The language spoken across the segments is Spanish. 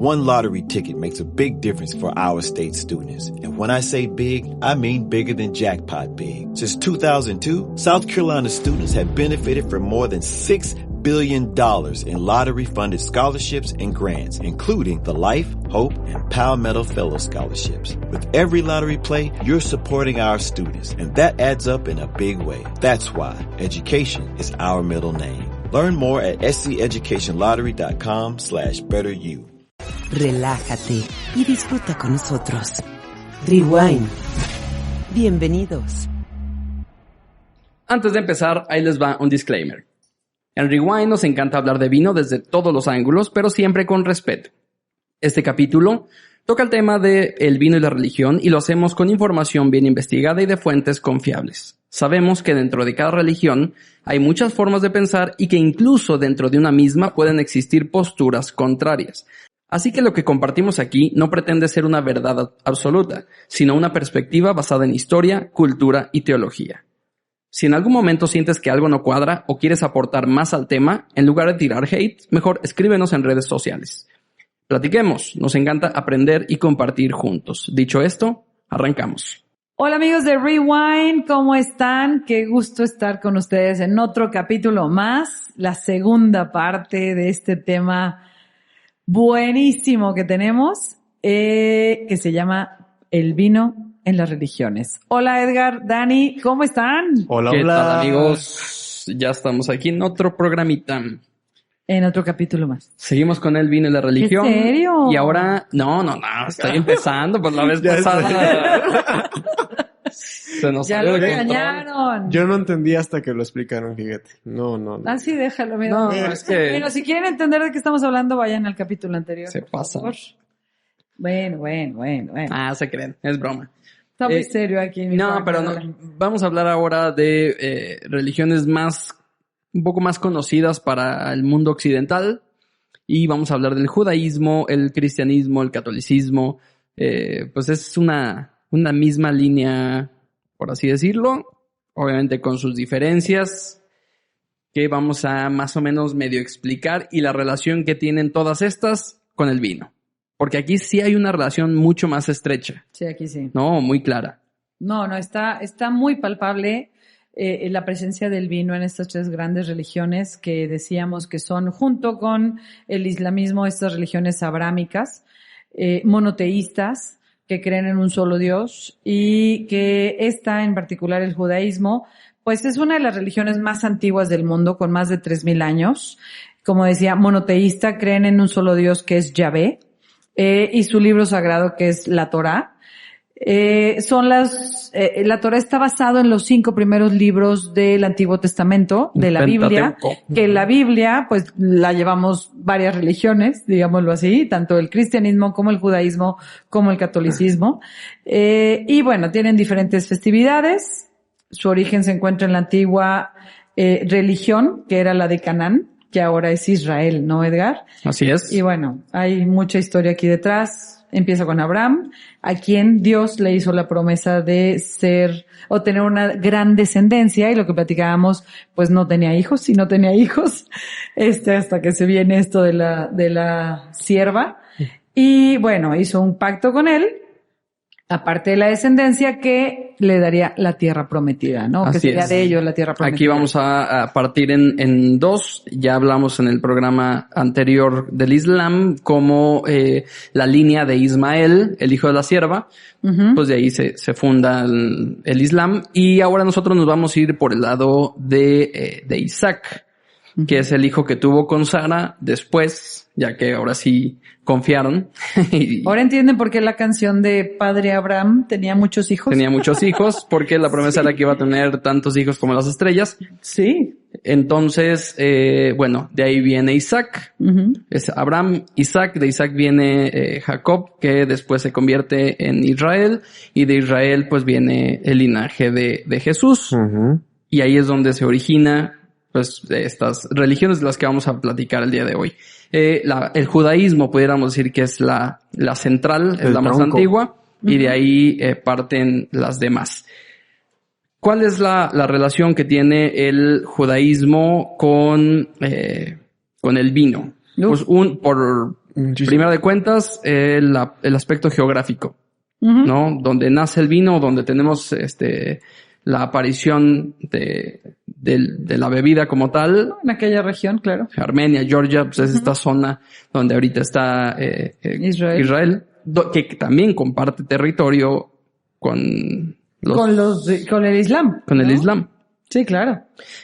one lottery ticket makes a big difference for our state students. And when I say big, I mean bigger than jackpot big. Since 2002, South Carolina students have benefited from more than $6 billion in lottery-funded scholarships and grants, including the Life, Hope, and Palmetto Fellow Scholarships. With every lottery play, you're supporting our students, and that adds up in a big way. That's why education is our middle name. Learn more at sceducationlottery.com/betteryou. Relájate y disfruta con nosotros. Rewind. Bienvenidos. Antes de empezar, ahí les va un disclaimer. En Rewind nos encanta hablar de vino desde todos los ángulos, pero siempre con respeto. Este capítulo toca el tema de el vino y la religión y lo hacemos con información bien investigada y de fuentes confiables. Sabemos que dentro de cada religión hay muchas formas de pensar y que incluso dentro de una misma pueden existir posturas contrarias. Así que lo que compartimos aquí no pretende ser una verdad absoluta, sino una perspectiva basada en historia, cultura y teología. Si en algún momento sientes que algo no cuadra o quieres aportar más al tema, en lugar de tirar hate, mejor escríbenos en redes sociales. Platiquemos, nos encanta aprender y compartir juntos. Dicho esto, arrancamos. Hola amigos de Rewind, ¿cómo están? Qué gusto estar con ustedes en otro capítulo más, la segunda parte de este tema buenísimo que tenemos, que se llama El vino en las religiones. Hola Edgar, Dani, ¿cómo están? Hola, ¿Qué hola. tal, amigos? Ya estamos aquí en otro programita. En otro capítulo más. Seguimos con el vino y la religión. ¿En serio? Y ahora, no, estoy empezando, pues la vez pasada. Se nos Ya salió lo de control. regañaron. Yo no entendí hasta que lo explicaron, fíjate. No. Ah, sí, déjalo, mira. No, es que- Bueno, si quieren entender de qué estamos hablando, vayan al capítulo anterior. Se por pasa. favor. Bueno. Se creen, es broma. Está muy serio aquí. Mi No, Juan, pero no, ahora. vamos a hablar ahora de religiones un poco más conocidas para el mundo occidental. Y vamos a hablar del judaísmo, el cristianismo, el catolicismo. Pues es una misma línea, por así decirlo. Obviamente con sus diferencias que vamos a más o menos medio explicar y la relación que tienen todas estas con el vino. Porque aquí sí hay una relación mucho más estrecha, Sí, aquí sí. ¿no? Muy clara. No, está muy palpable la presencia del vino en estas tres grandes religiones que decíamos que son, junto con el islamismo, estas religiones abrámicas, monoteístas, que creen en un solo Dios, y que esta, en particular el judaísmo, pues es una de las religiones más antiguas del mundo, con más de 3,000 años. Como decía, monoteísta, creen en un solo Dios que es Yahvé, y su libro sagrado que es la Torá. La Torá está basado en los 5 primeros libros del Antiguo Testamento, de la Biblia, Pentateuco. que la Biblia, pues la llevamos varias religiones, digámoslo así, tanto el cristianismo como el judaísmo como el catolicismo. Y bueno, tienen diferentes festividades. Su origen se encuentra en la antigua religión, que era la de Canaán, que ahora es Israel, ¿no, Edgar? Así es. Y bueno, hay mucha historia aquí detrás. Empieza con Abraham, a quien Dios le hizo la promesa de tener una gran descendencia, y lo que platicábamos, pues no tenía hijos, hasta que se viene esto de la sierva. Y bueno, hizo un pacto con él, aparte de la descendencia, que le daría la tierra prometida, ¿no? Así que sería es. de ellos la tierra prometida. Aquí vamos a partir en dos. Ya hablamos en el programa anterior del Islam como la línea de Ismael, el hijo de la sierva. Ujú. Pues de ahí se funda el Islam. Y ahora nosotros nos vamos a ir por el lado de Isaac, que es el hijo que tuvo con Sara después, ya que ahora sí confiaron. Y Ahora entienden por qué la canción de Padre Abraham tenía muchos hijos. tenía muchos hijos, porque la promesa era que iba a tener tantos hijos como las estrellas. Sí. Entonces, bueno, de ahí viene Isaac. Ujú. Es Abraham, Isaac. De Isaac viene Jacob, que después se convierte en Israel. Y de Israel, pues, viene el linaje de Jesús. Ujú. Y ahí es donde se origina, pues, estas religiones de las que vamos a platicar el día de hoy. El judaísmo, pudiéramos decir que es la central, es El la más tronco. antigua. Y de ahí parten las demás. ¿Cuál es la relación que tiene el judaísmo con el vino? Uf. Pues por Muchísimo. Primero de cuentas, el aspecto geográfico, ¿no? Donde nace el vino, donde tenemos la aparición de la bebida como tal. En aquella región, claro. Armenia, Georgia, pues es esta zona donde ahorita está Israel, que también comparte territorio con el Islam. Con el Islam. Sí, claro.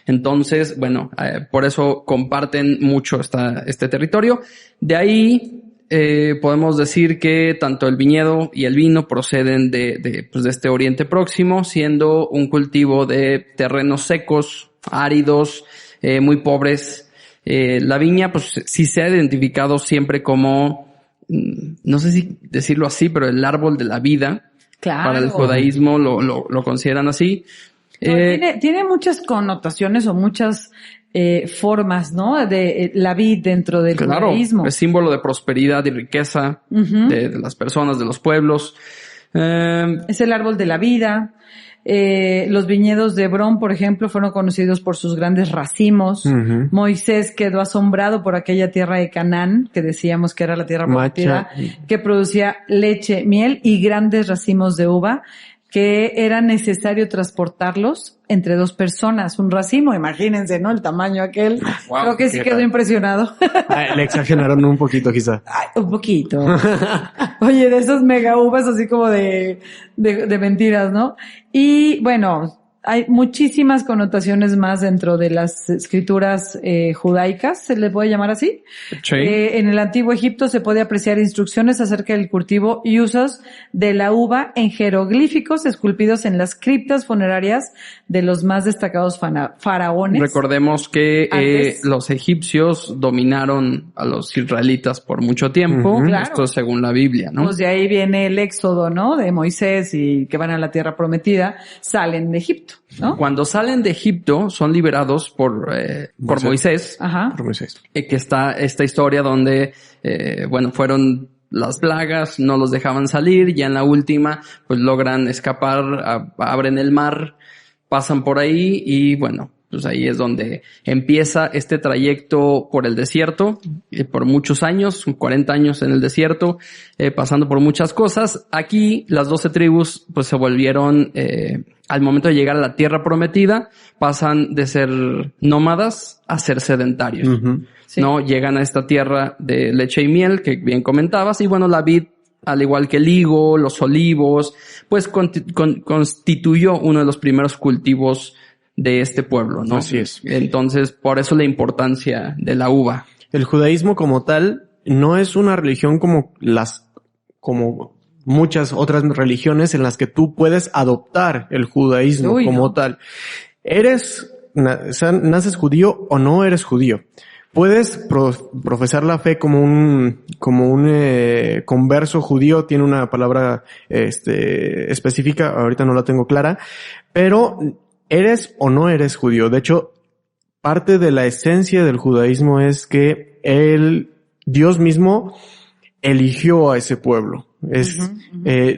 Entonces, bueno, por eso comparten mucho este territorio. De ahí podemos decir que tanto el viñedo y el vino proceden de este Oriente Próximo, siendo un cultivo de terrenos secos, áridos, muy pobres. La viña, pues sí se ha identificado siempre como, no sé si decirlo así, pero el árbol de la vida. Claro. Para el judaísmo lo consideran así. No, tiene muchas connotaciones o muchas formas, ¿no? De la vid dentro del judaísmo. Es símbolo de prosperidad y riqueza de las personas, de los pueblos. Es el árbol de la vida. Los viñedos de Hebrón, por ejemplo, fueron conocidos por sus grandes racimos. Moisés quedó asombrado por aquella tierra de Canaán, que decíamos que era la tierra prometida, que producía leche, miel y grandes racimos de uva, que era necesario transportarlos entre dos personas. Un racimo, imagínense, ¿no? El tamaño aquel. Wow, creo que sí quedó impresionado. Le exageraron un poquito, quizá. Ay, un poquito. Oye, de esas mega uvas así como de mentiras, ¿no? Y bueno, hay muchísimas connotaciones más dentro de las escrituras judaicas, se le puede llamar así. Sí. En el antiguo Egipto se puede apreciar instrucciones acerca del cultivo y usos de la uva en jeroglíficos esculpidos en las criptas funerarias de los más destacados faraones. Recordemos que los egipcios dominaron a los israelitas por mucho tiempo. Claro. Esto es según la Biblia, ¿no? Pues de ahí viene el éxodo, ¿no? De Moisés y que van a la tierra prometida, salen de Egipto, ¿no? Cuando salen de Egipto son liberados por Moisés. Ajá. Por Moisés. Que está esta historia donde, fueron las plagas, no los dejaban salir, ya en la última, pues logran escapar, abren el mar, pasan por ahí y bueno, pues ahí es donde empieza este trayecto por el desierto, por muchos años, 40 años en el desierto, pasando por muchas cosas. Aquí las 12 tribus pues se volvieron, al momento de llegar a la tierra prometida, pasan de ser nómadas a ser sedentarios. Sí. ¿No? Llegan a esta tierra de leche y miel que bien comentabas y bueno, la vid, al igual que el higo, los olivos, pues constituyó uno de los primeros cultivos de este pueblo, ¿no? Así es. Entonces, por eso la importancia de la uva. El judaísmo como tal no es una religión como muchas otras religiones en las que tú puedes adoptar el judaísmo como tal. ¿Naces judío o no eres judío? Puedes profesar la fe como un converso judío, tiene una palabra específica, ahorita no la tengo clara, pero ¿eres o no eres judío? De hecho, parte de la esencia del judaísmo es que Dios mismo eligió a ese pueblo.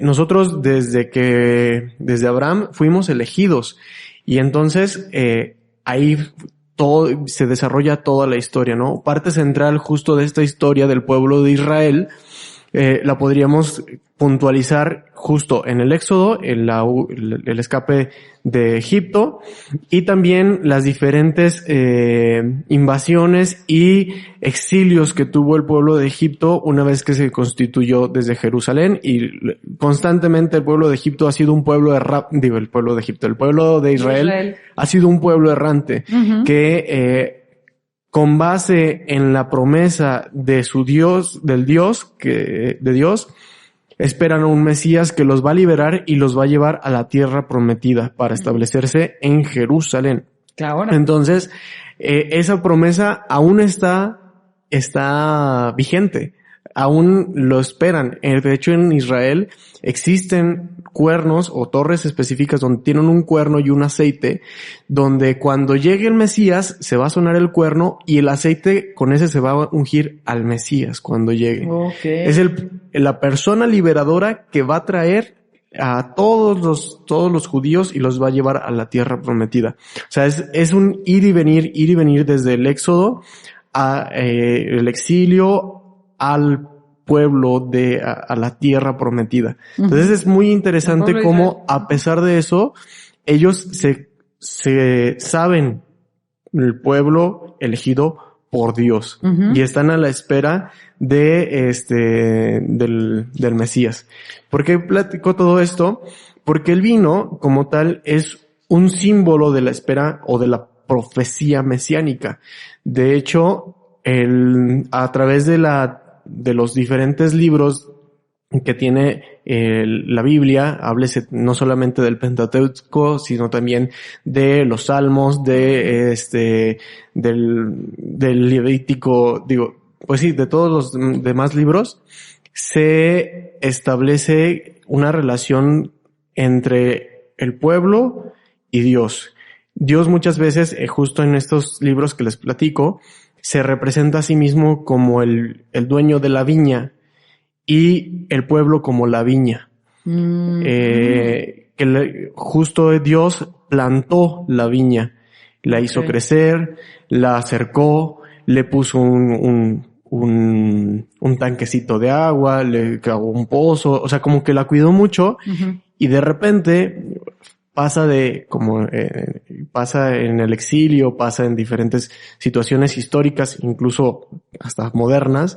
Nosotros desde Abraham fuimos elegidos y entonces ahí se desarrolla toda la historia, ¿no? Parte central justo de esta historia del pueblo de Israel la podríamos puntualizar justo en el Éxodo, el escape de Egipto y también las diferentes invasiones y exilios que tuvo el pueblo de Egipto una vez que se constituyó desde Jerusalén y constantemente el pueblo de Egipto ha sido un pueblo el pueblo de Israel ha sido un pueblo errante que con base en la promesa de su Dios, de Dios, esperan a un Mesías que los va a liberar y los va a llevar a la tierra prometida para establecerse en Jerusalén. Claro. Entonces, esa promesa aún está vigente. Aún lo esperan. De hecho, en Israel existen cuernos o torres específicas donde tienen un cuerno y un aceite, donde cuando llegue el Mesías se va a sonar el cuerno y el aceite con ese se va a ungir al Mesías cuando llegue. Okay. Es la persona liberadora que va a traer a todos los judíos y los va a llevar a la tierra prometida. O sea, es un ir y venir desde el Éxodo a el exilio al pueblo a la tierra prometida. Entonces es muy interesante cómo, a pesar de eso, ellos se saben el pueblo elegido por Dios y están a la espera del Mesías. ¿Por qué platico todo esto? Porque el vino, como tal, es un símbolo de la espera o de la profecía mesiánica. De hecho, a través de los diferentes libros que tiene la Biblia, háblese no solamente del Pentateuco, sino también de los Salmos, del Levítico, pues sí, de todos los demás libros, se establece una relación entre el pueblo y Dios. Dios muchas veces, justo en estos libros que les platico, se representa a sí mismo como el dueño de la viña y el pueblo como la viña. Justo Dios plantó la viña, la hizo crecer, la acercó, le puso un tanquecito de agua, le cavó un pozo, o sea, como que la cuidó mucho y de repente pasa en el exilio, pasa en diferentes situaciones históricas, incluso hasta modernas,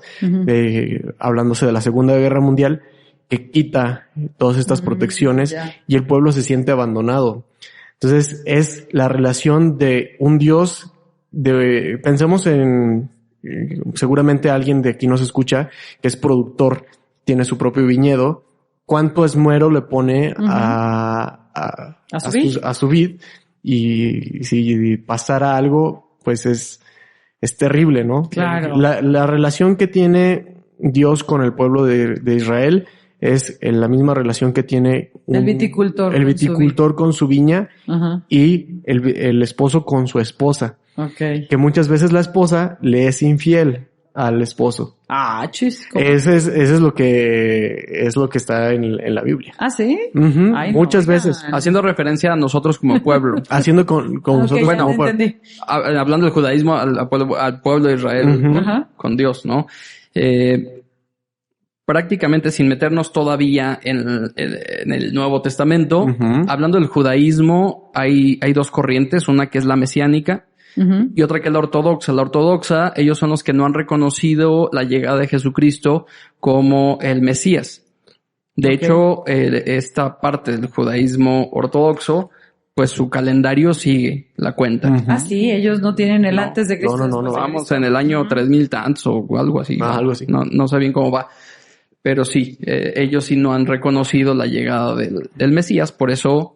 hablándose de la Segunda Guerra Mundial, que quita todas estas protecciones y el pueblo se siente abandonado. Entonces es la relación de un Dios, pensemos en, seguramente alguien de aquí nos escucha, que es productor, tiene su propio viñedo, ¿cuánto esmero le pone a su vid? Y si pasara algo, pues es terrible, ¿no? Claro. La relación que tiene Dios con el pueblo de Israel es la misma relación que tiene el viticultor con su viña y el esposo con su esposa. Okay. Que muchas veces la esposa le es infiel al esposo. Ese es lo que está en la Biblia. ¿Ah, sí? Ay, muchas veces. Haciendo referencia a nosotros como pueblo. Haciendo con nosotros como pueblo. Entendí. Hablando del judaísmo al pueblo de Israel, con Dios, ¿no? Prácticamente sin meternos todavía en el Nuevo Testamento, hablando del judaísmo, hay dos corrientes, una que es la mesiánica, y otra que es la ortodoxa. La ortodoxa, ellos son los que no han reconocido la llegada de Jesucristo como el Mesías. De hecho, esta parte del judaísmo ortodoxo, pues su calendario sigue la cuenta. Ah, sí, ellos no tienen el antes de Cristo. No. Vamos en el año 3000 tantos o algo así. Algo así. No sé bien cómo va. Pero sí, ellos sí no han reconocido la llegada del Mesías, por eso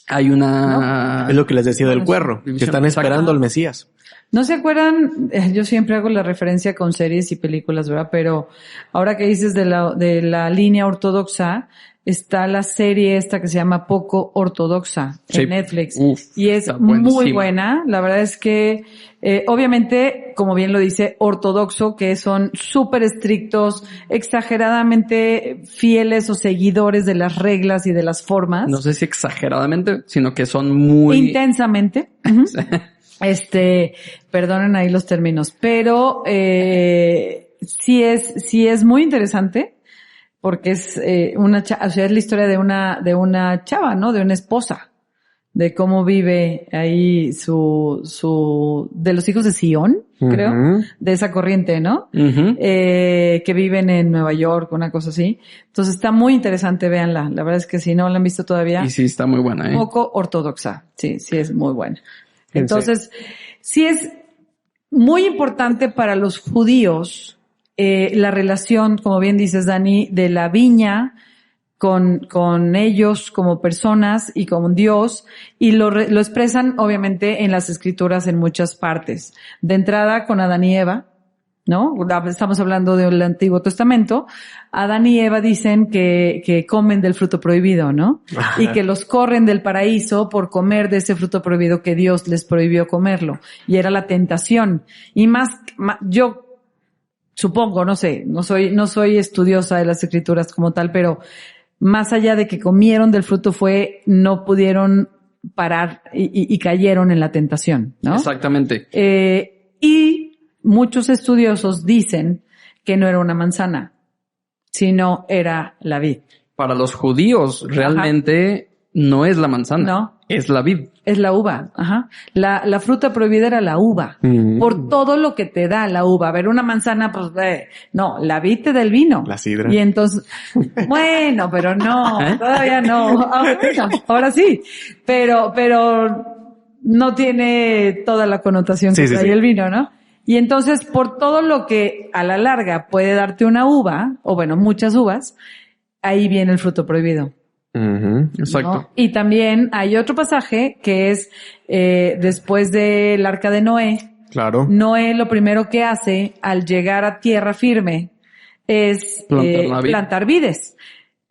hay una... Es lo que les decía del cuerro, que están esperando al Mesías. ¿No se acuerdan? Yo siempre hago la referencia con series y películas, ¿verdad? Pero ahora que dices de la línea ortodoxa, está la serie esta que se llama Poco Ortodoxa en Netflix. Y es muy buena. La verdad es que, obviamente, como bien lo dice, ortodoxo, que son súper estrictos, exageradamente fieles o seguidores de las reglas y de las formas. No sé si exageradamente, sino que son muy... Intensamente. Perdonen ahí los términos, pero sí es muy interesante porque es es la historia de una chava, ¿no? De una esposa, de cómo vive ahí de los hijos de Sion, creo, de esa corriente, ¿no? Que viven en Nueva York, una cosa así. Entonces está muy interesante, véanla. La verdad es que si no la han visto todavía. Y sí está muy buena, Poco ortodoxa. Sí es muy buena. Entonces, sí es muy importante para los judíos la relación, como bien dices, Dani, de la viña con ellos como personas y con Dios, y lo expresan obviamente en las escrituras en muchas partes. De entrada con Adán y Eva, ¿no? Estamos hablando del Antiguo Testamento. Adán y Eva dicen que comen del fruto prohibido, ¿no? Y que los corren del paraíso por comer de ese fruto prohibido que Dios les prohibió comerlo. Y era la tentación. Y más yo supongo, no sé, no soy estudiosa de las escrituras como tal, pero más allá de que comieron del fruto no pudieron parar y cayeron en la tentación, ¿no? Exactamente. Y muchos estudiosos dicen que no era una manzana, sino era la vid. Para los judíos realmente no es la manzana, No. es la vid. Es la uva, ajá. La fruta prohibida era la uva. Por todo lo que te da la uva. A ver, una manzana, pues, no, la vid te da el vino. La sidra. Y entonces, bueno, pero no, todavía no. Ahora sí. Pero no tiene toda la connotación que trae el vino, ¿no? Y entonces, por todo lo que a la larga puede darte una uva, o bueno, muchas uvas, ahí viene el fruto prohibido. Exacto. ¿No? Y también hay otro pasaje que es después del arca de Noé. Claro. Noé lo primero que hace al llegar a tierra firme es plantar vides.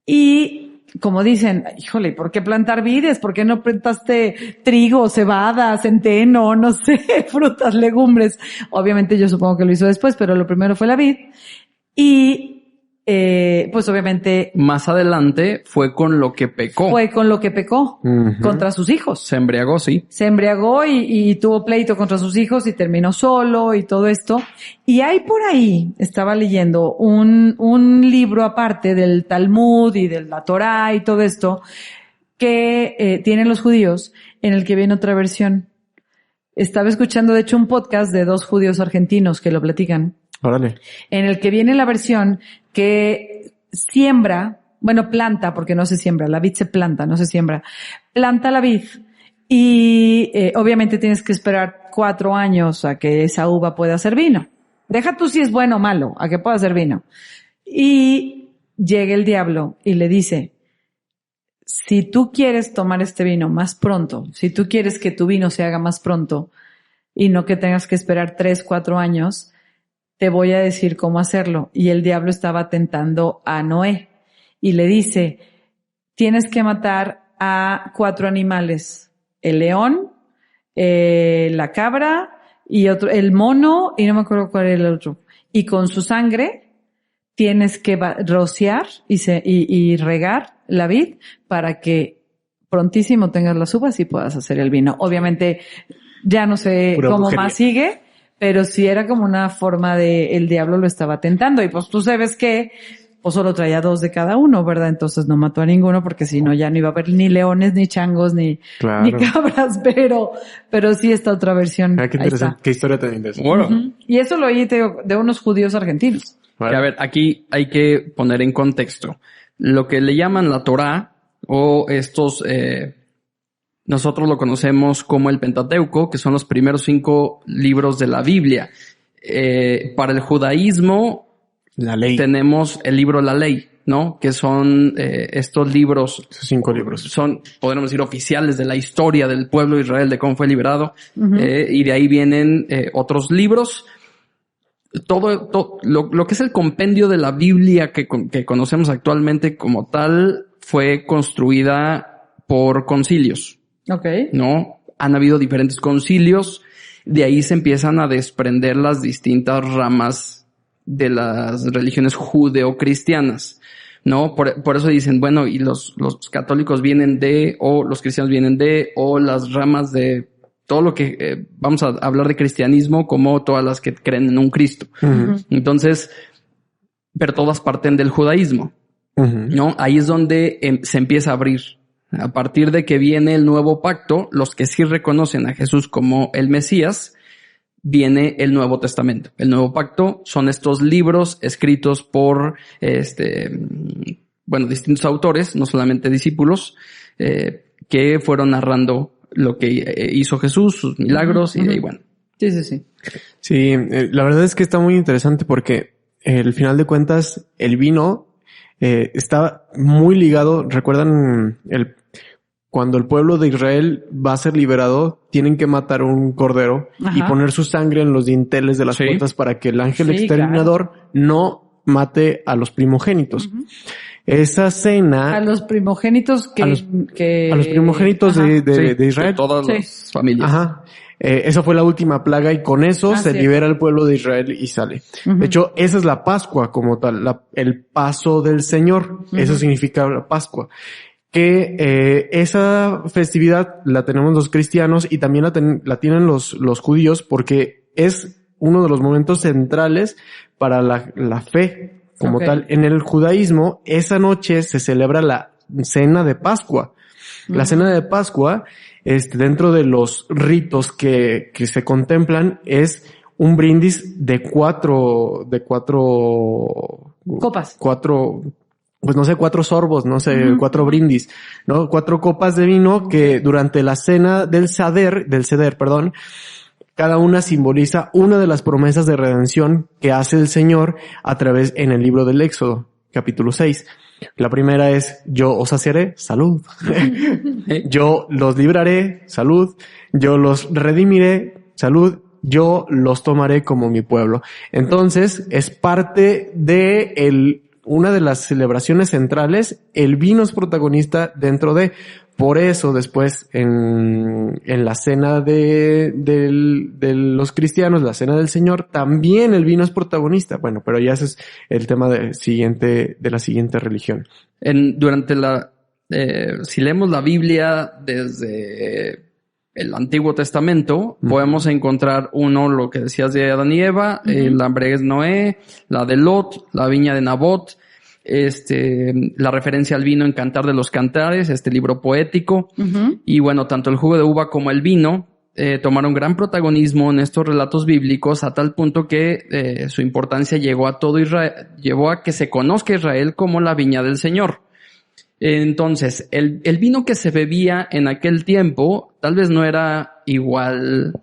Y como dicen, híjole, ¿por qué plantar vides? ¿Por qué no plantaste trigo, cebada, centeno, no sé, frutas, legumbres? Obviamente yo supongo que lo hizo después, pero lo primero fue la vid. Y pues obviamente más adelante fue con lo que pecó. Contra sus hijos. Se embriagó, sí. Se embriagó y tuvo pleito contra sus hijos y terminó solo y todo esto. Y hay por ahí, estaba leyendo un libro aparte del Talmud y de la Torá y todo esto que tienen los judíos, en el que viene otra versión. Estaba escuchando de hecho un podcast de 2 judíos argentinos que lo platican. Órale. En el que viene la versión que planta, porque no se siembra, la vid se planta, no se siembra. Planta la vid y obviamente tienes que esperar 4 años a que esa uva pueda hacer vino. Deja tú si es bueno o malo, a que pueda hacer vino. Y llega el diablo y le dice, si tú quieres tomar este vino más pronto, si tú quieres que tu vino se haga más pronto y no que tengas que esperar 3, 4 años, te voy a decir cómo hacerlo. Y el diablo estaba tentando a Noé y le dice, tienes que matar a 4 animales, el león, la cabra y el mono y no me acuerdo cuál era el otro. Y con su sangre tienes que rociar y regar la vid para que prontísimo tengas las uvas y puedas hacer el vino. Obviamente ya no sé cómo más sigue, pero sí era como una forma de el diablo lo estaba tentando. Y pues tú sabes que pues solo traía 2 de cada uno, ¿verdad? Entonces no mató a ninguno porque si no ya no iba a haber ni leones, ni changos, ni cabras, pero sí esta otra versión. Qué interesante, qué historia tan interesante. Bueno. Y eso lo oí de unos judíos argentinos. Que, a ver, aquí hay que poner en contexto. Lo que le llaman la Torá o estos, nosotros lo conocemos como el Pentateuco, que son los primeros 5 libros de la Biblia. Para el judaísmo, la ley. Tenemos el libro La Ley, ¿no? Que son estos libros. 5 libros. Son, podríamos decir, oficiales de la historia del pueblo de Israel, de cómo fue liberado. Y de ahí vienen otros libros. Todo lo que es el compendio de la Biblia que conocemos actualmente como tal fue construida por concilios. Okay. ¿No? Han habido diferentes concilios. De ahí se empiezan a desprender las distintas ramas de las religiones judeocristianas, ¿no? Por eso dicen, bueno, y los católicos vienen de, o los cristianos vienen de, o las ramas de todo lo que vamos a hablar de cristianismo como todas las que creen en un Cristo. Entonces, pero todas parten del judaísmo, ¿no? Ahí es donde se empieza a abrir. A partir de que viene el nuevo pacto, los que sí reconocen a Jesús como el Mesías, viene el Nuevo Testamento. El Nuevo Pacto son estos libros escritos por, distintos autores, no solamente discípulos, que fueron narrando lo que hizo Jesús, sus milagros, y de ahí, bueno. Sí, sí, sí. Sí, la verdad es que está muy interesante porque al final de cuentas el vino está muy ligado. ¿Recuerdan cuando el pueblo de Israel va a ser liberado, tienen que matar un cordero y poner su sangre en los dinteles de las puertas para que el ángel exterminador no mate a los primogénitos? Esa cena... A los primogénitos a los primogénitos de Israel. De todas las familias. Ajá. Esa fue la última plaga y con eso se libera el pueblo de Israel y sale. De hecho, esa es la Pascua como tal, el paso del Señor. Eso significa la Pascua. Que esa festividad la tenemos los cristianos y también la tienen los judíos porque es uno de los momentos centrales para la fe como Ok. tal. En el judaísmo, esa noche se celebra la cena de Pascua. La cena de Pascua, dentro de los ritos que se contemplan, es un brindis de cuatro Copas. pues no sé, 4 sorbos, no sé, 4 brindis, ¿no? 4 copas de vino que durante la cena del Seder, perdón, cada una simboliza una de las promesas de redención que hace el Señor a través en el libro del Éxodo, capítulo 6. La primera es, yo os saciaré, salud. Yo los libraré, salud. Yo los redimiré, salud. Yo los tomaré como mi pueblo. Entonces, es parte de una de las celebraciones centrales. El vino es protagonista dentro de... Por eso después en la cena de los cristianos, la cena del Señor, también el vino es protagonista. Bueno, pero ya ese es el tema de la siguiente religión. Si leemos la Biblia desde el Antiguo Testamento, podemos encontrar lo que decías de Adán y Eva, la embriaguez de Noé, la de Lot, la viña de Nabot, la referencia al vino en Cantar de los Cantares, libro poético. Y bueno, tanto el jugo de uva como el vino tomaron gran protagonismo en estos relatos bíblicos, a tal punto que su importancia llegó a todo Israel, llevó a que se conozca Israel como la viña del Señor. Entonces, el vino que se bebía en aquel tiempo tal vez no era igual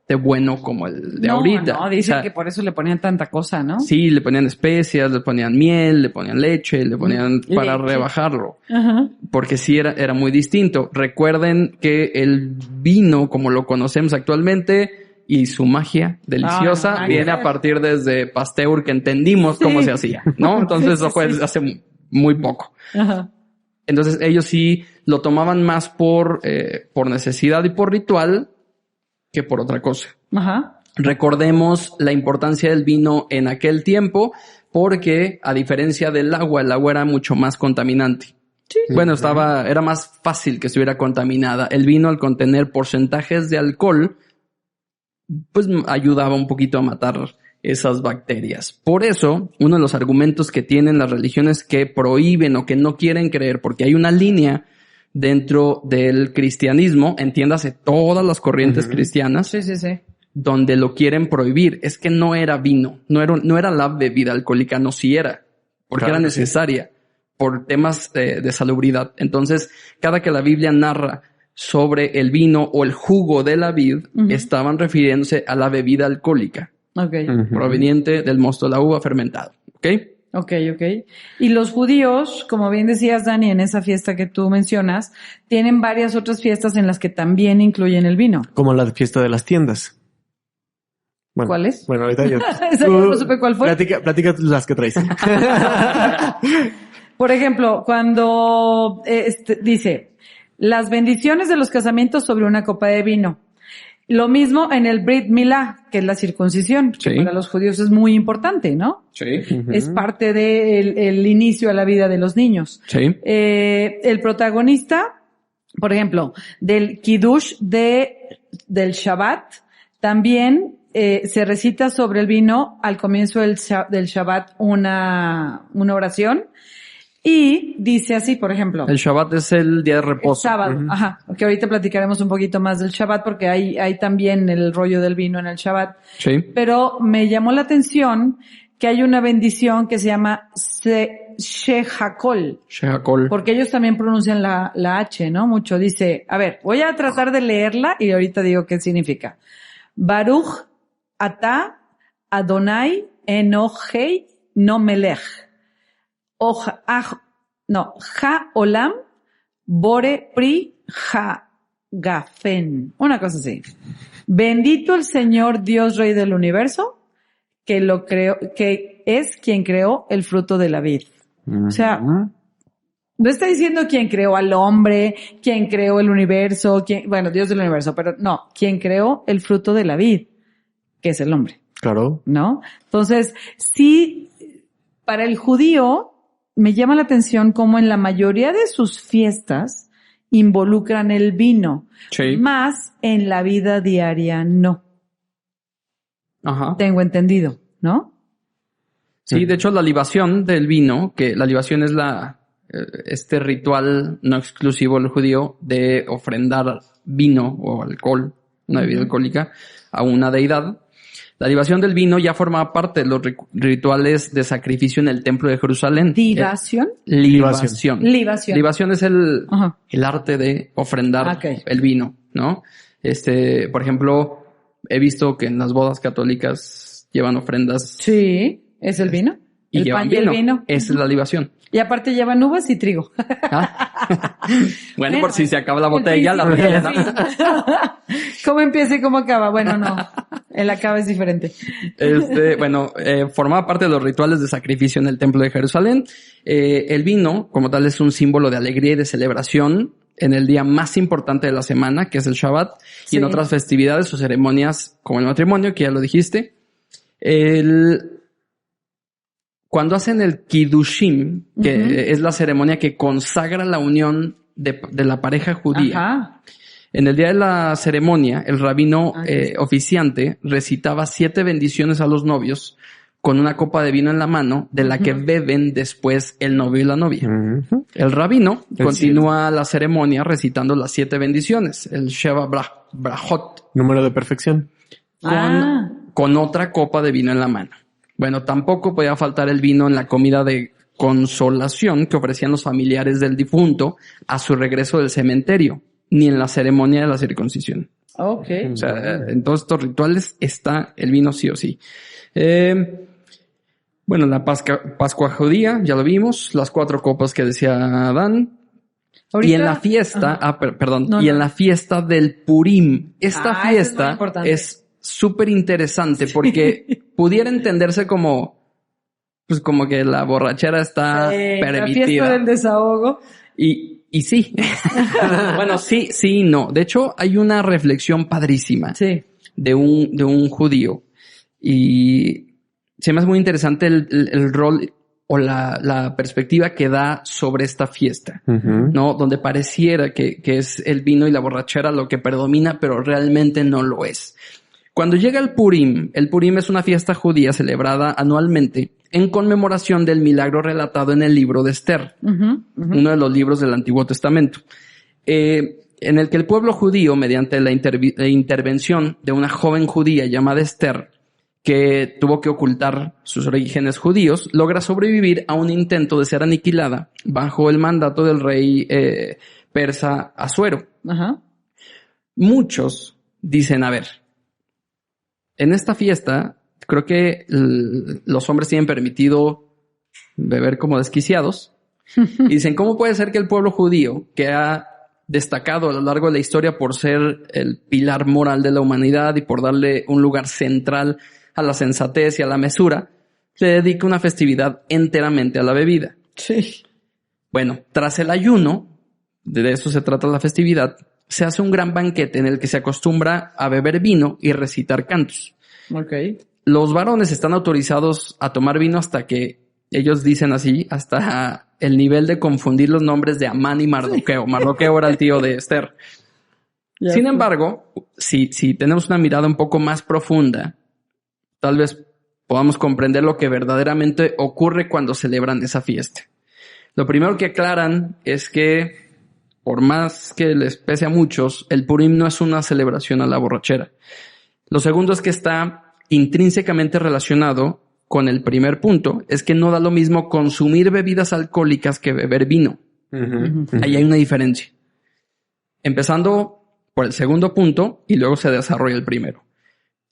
de bueno como el de ahorita. No, dicen que por eso le ponían tanta cosa, ¿no? Sí, le ponían especias, le ponían miel, le ponían leche, le ponían para rebajarlo. Ajá. Porque sí era muy distinto. Recuerden que el vino, como lo conocemos actualmente, y su magia deliciosa viene a partir desde Pasteur, que entendimos cómo se hacía, ¿no? Entonces eso fue hace muy poco. Ajá. Entonces ellos sí lo tomaban más por necesidad y por ritual que por otra cosa. Ajá. Recordemos la importancia del vino en aquel tiempo, porque a diferencia del agua, el agua era mucho más contaminante. Sí. Bueno, era más fácil que estuviera contaminada. El vino, al contener porcentajes de alcohol, pues ayudaba un poquito a matar esas bacterias. Por eso, uno de los argumentos que tienen las religiones que prohíben o que no quieren creer, porque hay una línea dentro del cristianismo, entiéndase todas las corrientes cristianas, donde lo quieren prohibir, es que no era vino, no era la bebida alcohólica, no sí era, porque era necesaria por temas de salubridad. Entonces, cada que la Biblia narra sobre el vino o el jugo de la vid, estaban refiriéndose a la bebida alcohólica, proveniente del mosto de la uva fermentado. ¿Ok? Y los judíos, como bien decías, Dani, en esa fiesta que tú mencionas, tienen varias otras fiestas en las que también incluyen el vino. Como la fiesta de las tiendas. Bueno, ¿cuál es? Bueno, ahorita yo... no supe cuál fue. Platica las que traes. Por ejemplo, cuando dice, las bendiciones de los casamientos sobre una copa de vino. Lo mismo en el Brit Milá, que es la circuncisión, que para los judíos es muy importante, ¿no? Sí. Es parte del inicio a la vida de los niños. Sí. El protagonista, por ejemplo, del Kiddush del Shabbat, también se recita sobre el vino al comienzo del Shabbat una oración. Y dice así, por ejemplo. El Shabbat es el día de reposo. El sábado, que ahorita platicaremos un poquito más del Shabbat porque hay también el rollo del vino en el Shabbat. Sí. Pero me llamó la atención que hay una bendición que se llama Shehakol. Shehakol. Porque ellos también pronuncian la H, ¿no? Mucho. Dice, a ver, voy a tratar de leerla y ahorita digo qué significa. Baruch Ata Adonai Enohei No Melech. Ja Olam Bore Pri Ja Gafen. Una cosa así. Bendito el Señor Dios Rey del Universo, que es quien creó el fruto de la vid. O sea, no está diciendo quién creó al hombre, quién creó el universo, Dios del universo, pero no, quien creó el fruto de la vid, que es el hombre. Claro. ¿No? Entonces, sí, para el judío, me llama la atención cómo en la mayoría de sus fiestas involucran el vino. Sí. Más en la vida diaria no. Ajá. Tengo entendido, ¿no? Sí, de hecho la libación del vino, que la libación es este ritual no exclusivo del judío de ofrendar vino o alcohol, una bebida alcohólica, a una deidad. La libación del vino ya formaba parte de los rituales de sacrificio en el templo de Jerusalén. ¿Libación? Libación. Libación. Libación es el arte de ofrendar el vino, ¿no? Por ejemplo, he visto que en las bodas católicas llevan ofrendas. Sí, es el vino. Y el llevan pan y el vino. Esa es la libación. Y aparte llevan uvas y trigo. Bueno, por si se acaba la botella, la botella. ¿Cómo empieza y cómo acaba? Bueno, no. El acaba es diferente. Formaba parte de los rituales de sacrificio en el templo de Jerusalén. El vino, como tal, es un símbolo de alegría y de celebración en el día más importante de la semana, que es el Shabbat, y en otras festividades o ceremonias como el matrimonio, que ya lo dijiste. Cuando hacen el Kiddushim, que es la ceremonia que consagra la unión de la pareja judía. En el día de la ceremonia, el rabino oficiante recitaba 7 bendiciones a los novios con una copa de vino en la mano, de la que beben después el novio y la novia. El rabino continúa la ceremonia recitando las 7 bendiciones, el Sheva Brachot. Número de perfección. Con otra copa de vino en la mano. Bueno, tampoco podía faltar el vino en la comida de consolación que ofrecían los familiares del difunto a su regreso del cementerio, ni en la ceremonia de la circuncisión. Okay. O sea, en todos estos rituales está el vino sí o sí. La Pascua judía, ya lo vimos, las 4 copas que decía Adán. Ahorita, y en la fiesta, en la fiesta del Purim. Esta fiesta es súper interesante porque pudiera entenderse como que la borrachera está permitida. La fiesta del desahogo. Y sí. Bueno, sí y no. De hecho, hay una reflexión padrísima de un judío. Y se me hace muy interesante el rol o la perspectiva que da sobre esta fiesta, ¿no? Donde pareciera que es el vino y la borrachera lo que predomina, pero realmente no lo es. Cuando llega el Purim es una fiesta judía celebrada anualmente en conmemoración del milagro relatado en el libro de Esther, uno de los libros del Antiguo Testamento, en el que el pueblo judío, mediante la intervención de una joven judía llamada Esther, que tuvo que ocultar sus orígenes judíos, logra sobrevivir a un intento de ser aniquilada bajo el mandato del rey persa Asuero. Muchos dicen, a ver, en esta fiesta, creo que los hombres tienen permitido beber como desquiciados. Y dicen, ¿cómo puede ser que el pueblo judío, que ha destacado a lo largo de la historia por ser el pilar moral de la humanidad y por darle un lugar central a la sensatez y a la mesura, se dedique una festividad enteramente a la bebida? Sí. Bueno, tras el ayuno, de eso se trata la festividad, se hace un gran banquete en el que se acostumbra a beber vino y recitar cantos. Okay. Los varones están autorizados a tomar vino hasta que ellos dicen así, hasta el nivel de confundir los nombres de Amán y Mardoqueo. Mardoqueo era el tío de Esther. Sin embargo, si tenemos una mirada un poco más profunda, tal vez podamos comprender lo que verdaderamente ocurre cuando celebran esa fiesta. Lo primero que aclaran es que, por más que les pese a muchos, el Purim no es una celebración a la borrachera. Lo segundo es que está intrínsecamente relacionado con el primer punto, es que no da lo mismo consumir bebidas alcohólicas que beber vino. Ahí hay una diferencia. Empezando por el segundo punto y luego se desarrolla el primero.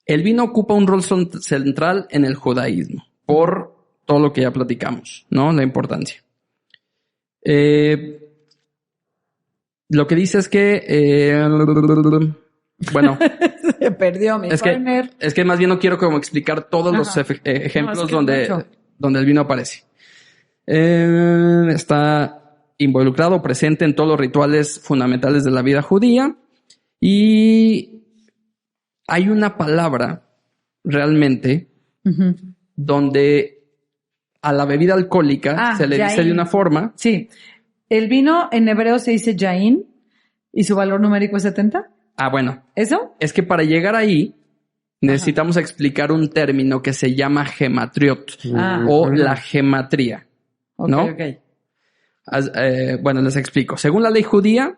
El vino ocupa un rol central en el judaísmo, por todo lo que ya platicamos, ¿no? La importancia. Lo que dice es que... bueno, se perdió mi partner. Es que más bien no quiero como explicar todos los ejemplos donde el vino aparece. Está involucrado, presente en todos los rituales fundamentales de la vida judía. Y hay una palabra realmente donde a la bebida alcohólica se le dice de una forma. Sí. El vino en hebreo se dice yain y su valor numérico es 70. Bueno. ¿Eso? Es que para llegar ahí necesitamos explicar un término que se llama gematriot o la gematría, ¿no? Okay. Bueno, les explico. Según la ley judía,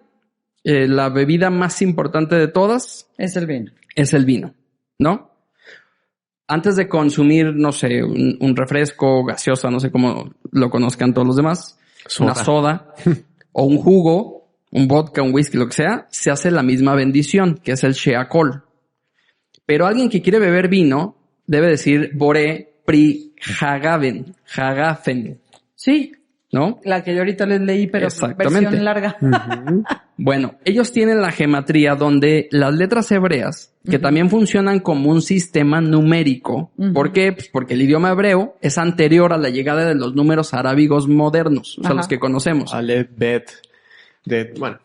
la bebida más importante de todas es el vino. Es el vino, ¿no? Antes de consumir, no sé, un refresco, gaseosa, no sé cómo lo conozcan todos los demás, una soda o un jugo, un vodka, un whisky, lo que sea, se hace la misma bendición, que es el sheakol. Pero alguien que quiere beber vino debe decir Boré Pri Hagafen. Sí. ¿No? La que yo ahorita les leí, pero versión larga. Bueno, ellos tienen la gematría donde las letras hebreas, que también funcionan como un sistema numérico. ¿Por qué? Pues porque el idioma hebreo es anterior a la llegada de los números arábigos modernos, o sea, los que conocemos. Aleph, Bet, Det, bueno.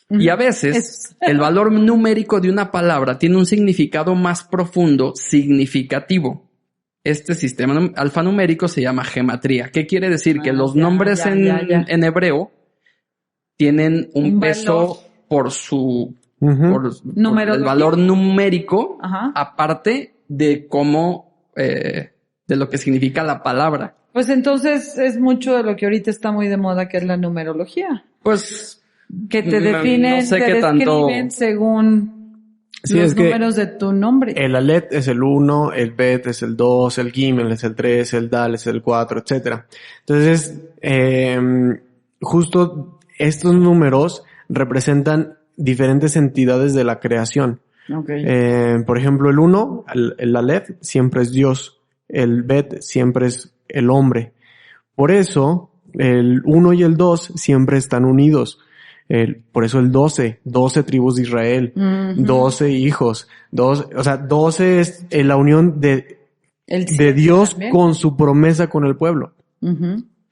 Y a veces el valor numérico de una palabra tiene un significado más profundo, significativo. Este sistema alfanumérico se llama gematría. ¿Qué quiere decir? Que los nombres en hebreo tienen un peso por su por el valor numérico, aparte de cómo de lo que significa la palabra. Pues entonces es mucho de lo que ahorita está muy de moda, que es la numerología. Pues que te definen, no sé te describen según los números de tu nombre. El Aleph es el 1, el Bet es el 2, el Gimel es el 3, el Dal es el 4, etcétera. Entonces, justo estos números representan diferentes entidades de la creación. Okay. Por ejemplo, el 1, el Aleph, siempre es Dios. El Bet siempre es el hombre. Por eso, el 1 y el 2 siempre están unidos. Por eso el 12 tribus de Israel, 12 hijos, 12 es la unión de Dios también con su promesa con el pueblo.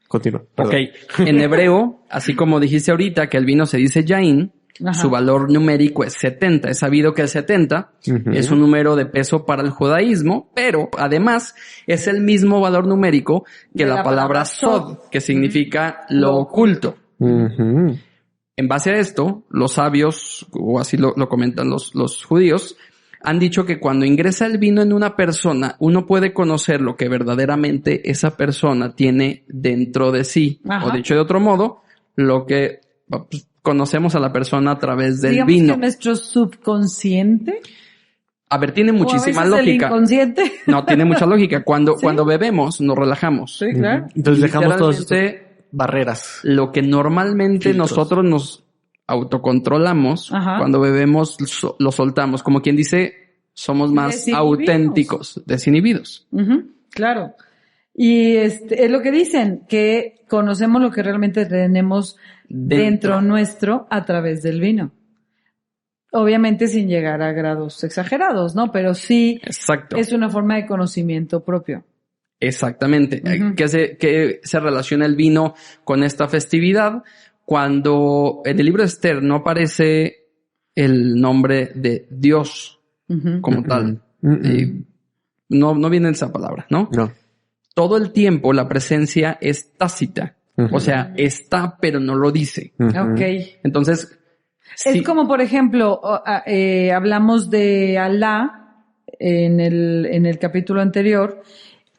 Continúa. Ok, en hebreo, así como dijiste ahorita que el vino se dice yain, su valor numérico es 70. Es sabido que el 70 es un número de peso para el judaísmo, pero además es el mismo valor numérico que la palabra sod, que significa lo oculto. En base a esto, los sabios, o así lo comentan los judíos, han dicho que cuando ingresa el vino en una persona, uno puede conocer lo que verdaderamente esa persona tiene dentro de sí. O dicho de otro modo, lo que conocemos a la persona a través del Digamos vino. Que nuestro subconsciente. A ver, tiene muchísima lógica. El inconsciente. No, tiene mucha lógica. Cuando bebemos, nos relajamos. Sí, claro. Entonces dejamos todas barreras. Lo que normalmente nosotros nos autocontrolamos, cuando bebemos lo soltamos. Como quien dice, somos más auténticos, desinhibidos. Claro. Y es lo que dicen, que conocemos lo que realmente tenemos dentro nuestro a través del vino. Obviamente sin llegar a grados exagerados, ¿no? Pero sí. Exacto. Es una forma de conocimiento propio. Exactamente. Que se relaciona el vino con esta festividad. Cuando en el libro de Esther no aparece el nombre de Dios como tal. No viene esa palabra, ¿no? No. Todo el tiempo la presencia es tácita. O sea, está, pero no lo dice. Okay. Entonces, es como, por ejemplo, hablamos de Alá en el capítulo anterior,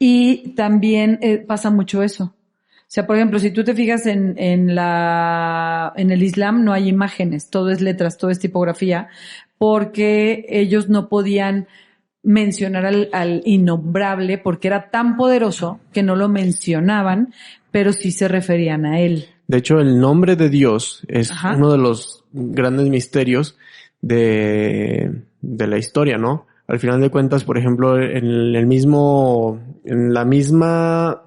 y también pasa mucho eso. O sea, por ejemplo, si tú te fijas en el Islam no hay imágenes, todo es letras, todo es tipografía, porque ellos no podían mencionar al innombrable porque era tan poderoso que no lo mencionaban, pero sí se referían a él. De hecho, el nombre de Dios es uno de los grandes misterios de la historia, ¿no? Al final de cuentas, por ejemplo, en la misma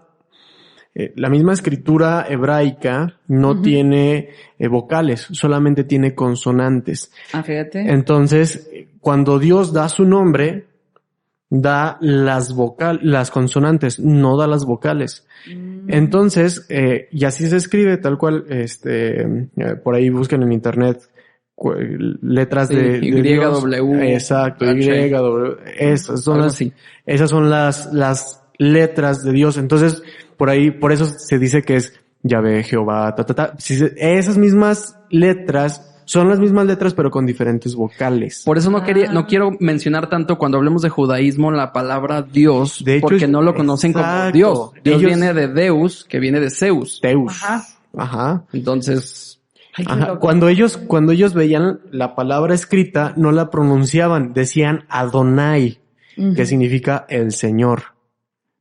escritura hebraica no tiene vocales, solamente tiene consonantes. Fíjate. Entonces, cuando Dios da su nombre, da las consonantes, no da las vocales. Entonces, y así se escribe tal cual, por ahí busquen en internet letras de YW. Exacto, YW. Esas son las letras de Dios. Entonces, por eso se dice que es Yahvé, Jehová, Esas mismas letras Son las mismas letras, pero con diferentes vocales. Por eso no quiero mencionar tanto cuando hablemos de judaísmo la palabra Dios, De hecho, porque no lo conocen como exacto. Dios. Dios Ellos- viene de Deus, que viene de Zeus. Teus. Ajá. Ajá. Entonces, Ay, qué Ajá. loco. Cuando ellos veían la palabra escrita, no la pronunciaban, decían Adonai, que significa el Señor.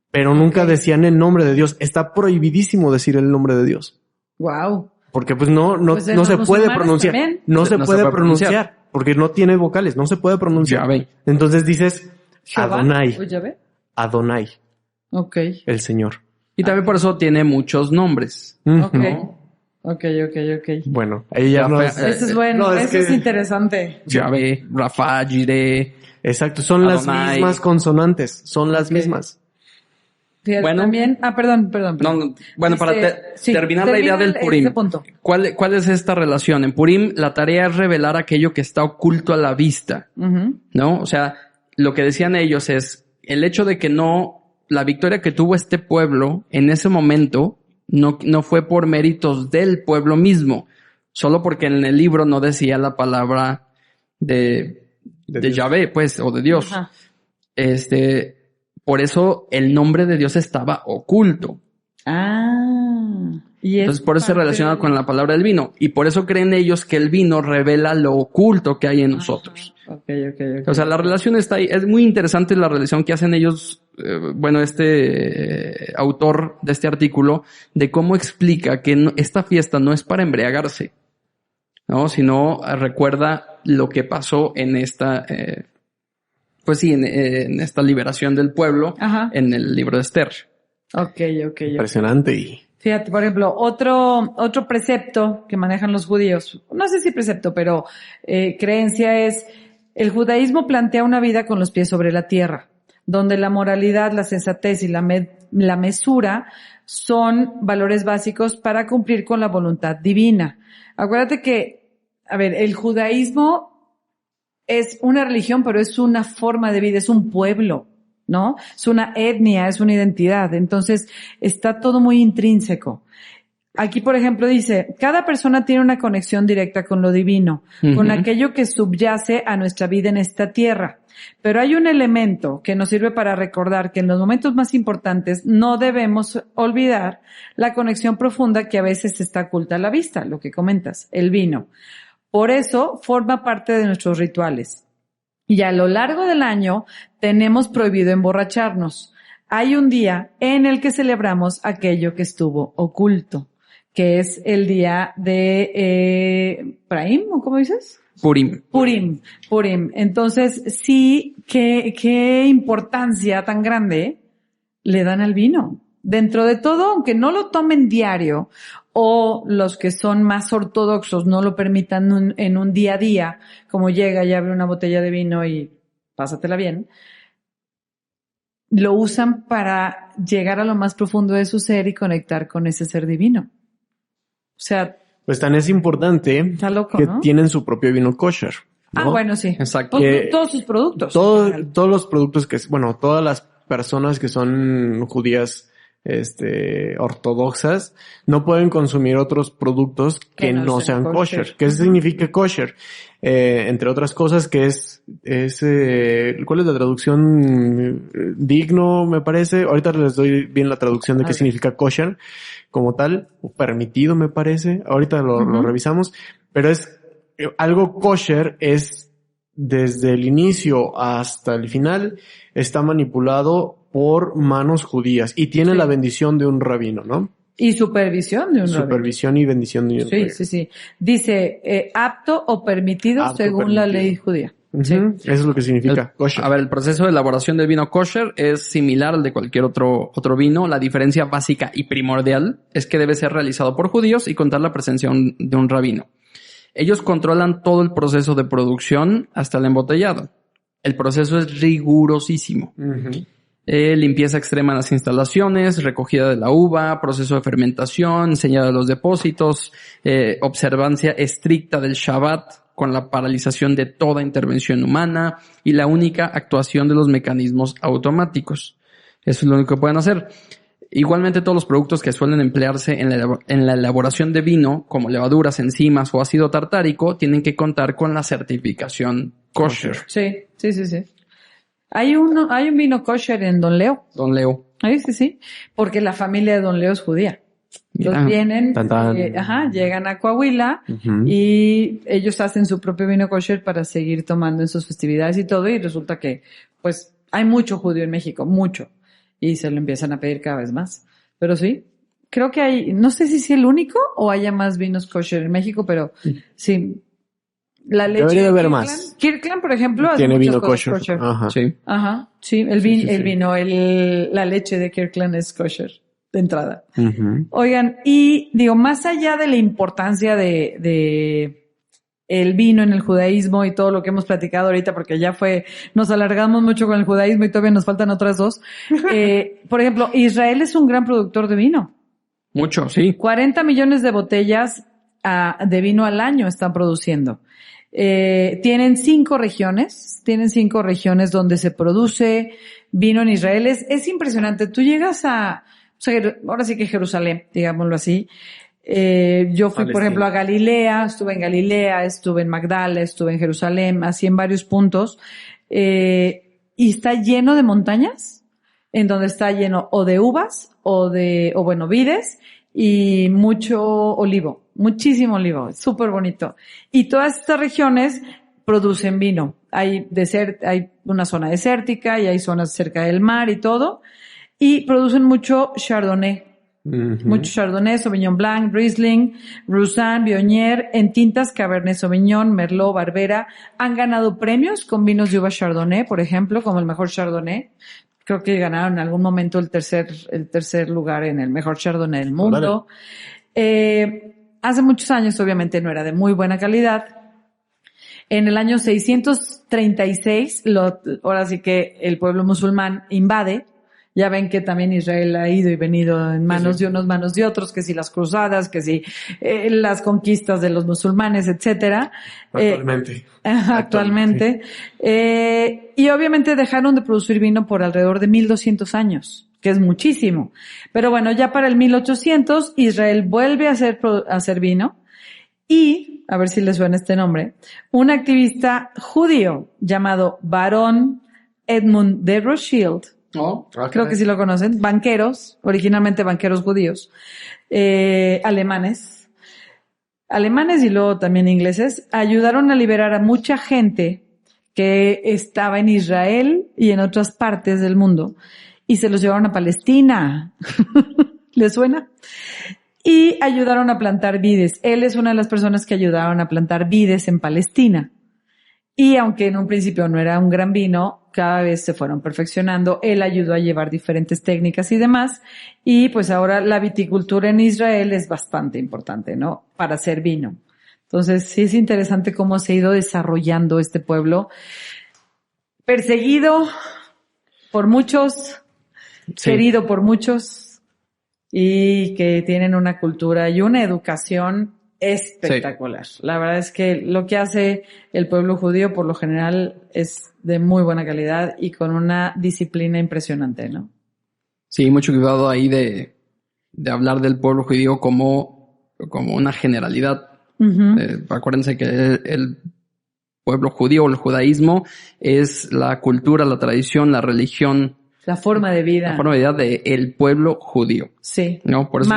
Pero nunca decían el nombre de Dios. Está prohibidísimo decir el nombre de Dios. Wow. Porque pues no Pues de se los puede musulmanes pronunciar. también. No se No se puede puede pronunciar. pronunciar. Porque no tiene vocales. No se puede pronunciar. Yahvé. Entonces dices Jehová, Adonai. ¿o Yahvé? Adonai, Ok. el Señor. y también por eso tiene muchos nombres. Ok. Ujú. Ok. Bueno, ahí ya Yahvé, nos... Eso es bueno, no, es eso que- es interesante. Yahvé, Rafa, Jireh. Exacto, son las Adonai. mismas consonantes. Son las mismas. Fíjate, Bueno. también, perdón. No, bueno, para sí, terminar la idea del termina Purim. este punto. ¿Cuál es esta relación? En Purim, la tarea es revelar aquello que está oculto a la vista, Ujú. ¿no? O sea, lo que decían ellos es el hecho de que la victoria que tuvo este pueblo en ese momento no fue por méritos del pueblo mismo, solo porque en el libro no decía la palabra de Dios. Yahvé, pues, o de Dios. Ajá. Por eso el nombre de Dios estaba oculto. Y es Entonces, por eso se parte relaciona del- con la palabra del vino. Y por eso creen ellos que el vino revela lo oculto que hay en nosotros. Ok. O sea, la relación está ahí. Es muy interesante la relación que hacen ellos, autor de este artículo, de cómo explica que esta fiesta no es para embriagarse, ¿no? Sino recuerda lo que pasó en esta, en esta liberación del pueblo Ajá. en el libro de Esther. Ok. Impresionante y... Fíjate, por ejemplo, otro precepto que manejan los judíos, no sé si precepto, pero creencia es, el judaísmo plantea una vida con los pies sobre la tierra, donde la moralidad, la sensatez y la mesura son valores básicos para cumplir con la voluntad divina. Acuérdate que, el judaísmo es una religión, pero es una forma de vida, es un pueblo, ¿no? Es una etnia, es una identidad. Entonces, está todo muy intrínseco. Aquí, por ejemplo, dice, cada persona tiene una conexión directa con lo divino, con aquello que subyace a nuestra vida en esta tierra. Pero hay un elemento que nos sirve para recordar que en los momentos más importantes no debemos olvidar la conexión profunda que a veces está oculta a la vista, lo que comentas, el vino. Por eso forma parte de nuestros rituales. Y a lo largo del año tenemos prohibido emborracharnos. Hay un día en el que celebramos aquello que estuvo oculto, que es el día de Praim, ¿o cómo dices? Purim. Purim. Entonces, sí, qué importancia tan grande le dan al vino. Dentro de todo, aunque no lo tomen diario, o los que son más ortodoxos no lo permitan en un día a día, como llega y abre una botella de vino y pásatela bien, lo usan para llegar a lo más profundo de su ser y conectar con ese ser divino. O sea, Pues tan es importante está loco, que ¿no? tienen su propio vino kosher, ¿no? Bueno, sí. Exacto. Pues, todos sus productos. Todos los productos todas las personas que son judías, ortodoxas, no pueden consumir otros productos que no sean kosher. ¿Qué significa kosher? Entre otras cosas que ¿cuál es la traducción? Digno, me parece. Ahorita les doy bien la traducción de qué significa kosher como tal, o permitido, me parece. Ahorita lo revisamos, pero algo kosher es desde el inicio hasta el final está manipulado por manos judías y tiene la bendición de un rabino, ¿no? Y supervisión de un rabino. Supervisión y bendición de un rabino. Sí. Dice, apto o permitido Apto, según la permitido. ley judía. Ujú, Sí. Eso es lo que significa kosher. A ver, el proceso de elaboración del vino kosher es similar al de cualquier otro vino. La diferencia básica y primordial es que debe ser realizado por judíos y contar la presencia de un rabino. Ellos controlan todo el proceso de producción hasta el embotellado. El proceso es rigurosísimo. Ujú. Limpieza extrema en las instalaciones, recogida de la uva, proceso de fermentación, sellado de los depósitos, observancia estricta del Shabbat con la paralización de toda intervención humana y la única actuación de los mecanismos automáticos. Eso es lo único que pueden hacer. Igualmente, todos los productos que suelen emplearse en la elaboración de vino, como levaduras, enzimas o ácido tartárico, tienen que contar con la certificación kosher. Sí. Hay un vino kosher en Don Leo. Don Leo. Ay, sí. Porque la familia de Don Leo es judía. Entonces vienen, llegan a Coahuila y ellos hacen su propio vino kosher para seguir tomando en sus festividades y todo, y resulta que, pues, hay mucho judío en México, mucho, y se lo empiezan a pedir cada vez más. Pero sí, creo que hay, no sé si es el único o haya más vinos kosher en México, pero sí. La leche debería de haber Kirkland, más. Kirkland, por ejemplo, tiene hace vino muchas cosas kosher. Ajá, sí, el vino, la leche de Kirkland es kosher de entrada. Oigan, y digo, más allá de la importancia de el vino en el judaísmo y todo lo que hemos platicado ahorita, porque ya nos alargamos mucho con el judaísmo y todavía nos faltan otras dos. Por ejemplo, Israel es un gran productor de vino. Mucho, sí. 40 millones de botellas de vino al año están produciendo. Tienen 5 regiones donde se produce vino en Israel. Es impresionante. Tú llegas ahora sí que Jerusalén, digámoslo así. Yo fui, por ejemplo, a Galilea, estuve en Magdala, estuve en Jerusalén, así en varios puntos. Y está lleno de montañas, en donde está lleno o de uvas, o vides, y mucho olivo, muchísimo olivo, súper bonito. Y todas estas regiones producen vino. Hay una zona desértica y hay zonas cerca del mar y todo. Y producen mucho Chardonnay. Mucho Chardonnay, Sauvignon Blanc, Riesling, Roussanne, Viognier, en tintas Cabernet Sauvignon, Merlot, Barbera. Han ganado premios con vinos de uva Chardonnay, por ejemplo, como el mejor Chardonnay. Creo que ganaron en algún momento el tercer lugar en el mejor Chardonnay del mundo. Hace muchos años, obviamente, no era de muy buena calidad. En el año 636, ahora sí que el pueblo musulmán invade. Ya ven que también Israel ha ido y venido en manos de unos, manos de otros, que si las cruzadas, que si las conquistas de los musulmanes, etcétera. Actualmente. Y obviamente dejaron de producir vino por alrededor de 1200 años, que es muchísimo. Pero bueno, ya para el 1800, Israel vuelve a hacer vino. Y, a ver si les suena este nombre, un activista judío llamado Barón Edmund de Rothschild, creo que sí lo conocen, originalmente banqueros judíos, alemanes y luego también ingleses, ayudaron a liberar a mucha gente que estaba en Israel y en otras partes del mundo y se los llevaron a Palestina. ¿Les suena? Y ayudaron a plantar vides. Él es una de las personas que ayudaron a plantar vides en Palestina. Y aunque en un principio no era un gran vino, cada vez se fueron perfeccionando. Él ayudó a llevar diferentes técnicas y demás. Y pues ahora la viticultura en Israel es bastante importante, ¿no? Para hacer vino. Entonces sí es interesante cómo se ha ido desarrollando este pueblo. Perseguido por muchos, querido por muchos, y que tienen una cultura y una educación espectacular. Sí. La verdad es que lo que hace el pueblo judío por lo general es de muy buena calidad y con una disciplina impresionante, ¿no? Sí, mucho cuidado ahí de hablar del pueblo judío como una generalidad. Acuérdense que el pueblo judío o el judaísmo es la cultura, la tradición, la religión, la forma de vida. La forma de vida del pueblo judío. Sí. ¿No? Por eso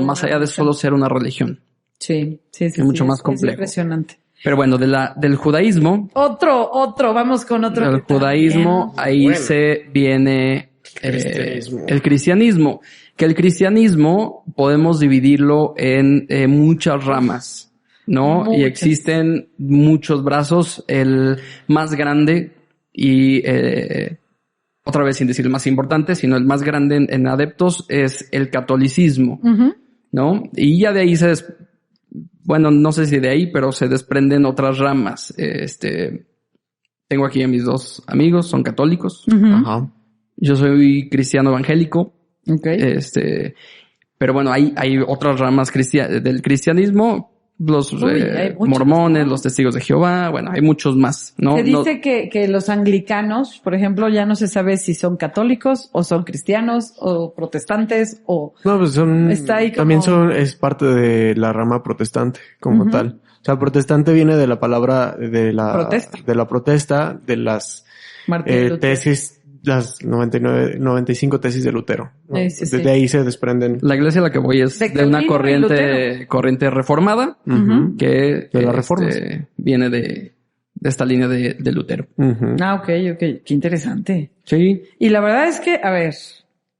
más allá de solo ser una religión. Sí. Es mucho más complejo. Es impresionante. Pero bueno, del judaísmo. Vamos con otro. Del judaísmo, ahí se viene el cristianismo. Que el cristianismo podemos dividirlo en muchas ramas, ¿no? Muchas. Y existen muchos brazos. El más grande y otra vez sin decir el más importante, sino el más grande en adeptos es el catolicismo, ¿no? Y ya de ahí bueno, no sé si de ahí, pero se desprenden otras ramas. Tengo aquí a mis dos amigos, son católicos. Ajá. Yo soy cristiano evangélico. Okay. Pero bueno, hay otras ramas del cristianismo. los hay muchos, mormones, ¿no? los testigos de Jehová, bueno, hay muchos más, ¿no? Se dice que los anglicanos, por ejemplo, ya no se sabe si son católicos o son cristianos o protestantes o... No, pues Está ahí como- también es parte de la rama protestante como tal. O sea, protestante viene de la palabra Protesta. de la protesta, de las Martín Lutero. tesis, las 95 tesis de Lutero, ¿no? Sí, sí, sí. Desde ahí se desprenden. La iglesia a la que voy es De de una Calvino y corriente reformada Ujú. que De las reformas. viene de esta línea de Lutero. Ujú. Ah, ok. Qué interesante. Sí, Y la verdad es que, a ver,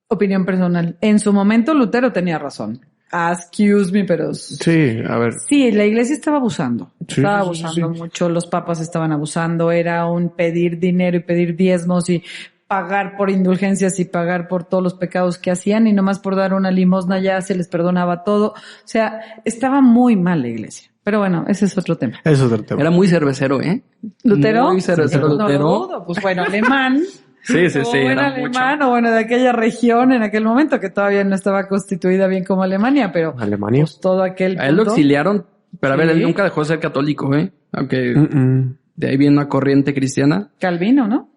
opinión personal. En su momento Lutero tenía razón. Excuse me, pero... Sí, a ver. Sí, la iglesia estaba abusando. Sí, Estaba sí, sí, abusando sí. mucho. Los papas estaban abusando. Era un pedir dinero y pedir diezmos y pagar por indulgencias y pagar por todos los pecados que hacían y nomás por dar una limosna ya se les perdonaba todo. O sea, estaba muy mal la iglesia. Pero bueno, ese es otro tema. Eso es el tema. era muy cervecero, ¿eh? ¿Lutero? Muy cervecero, Sí, no Lutero. lo dudo. Pues bueno, alemán. Sí, sí, O sí, buen era alemán, o bueno, de aquella región en aquel momento que todavía no estaba constituida bien como Alemania, pero Alemania. pues todo aquel A él lo punto- exiliaron, pero a ver, él Sí. nunca dejó de ser católico, ¿eh? Aunque Mm-mm. de ahí viene una corriente cristiana. Calvino, ¿no?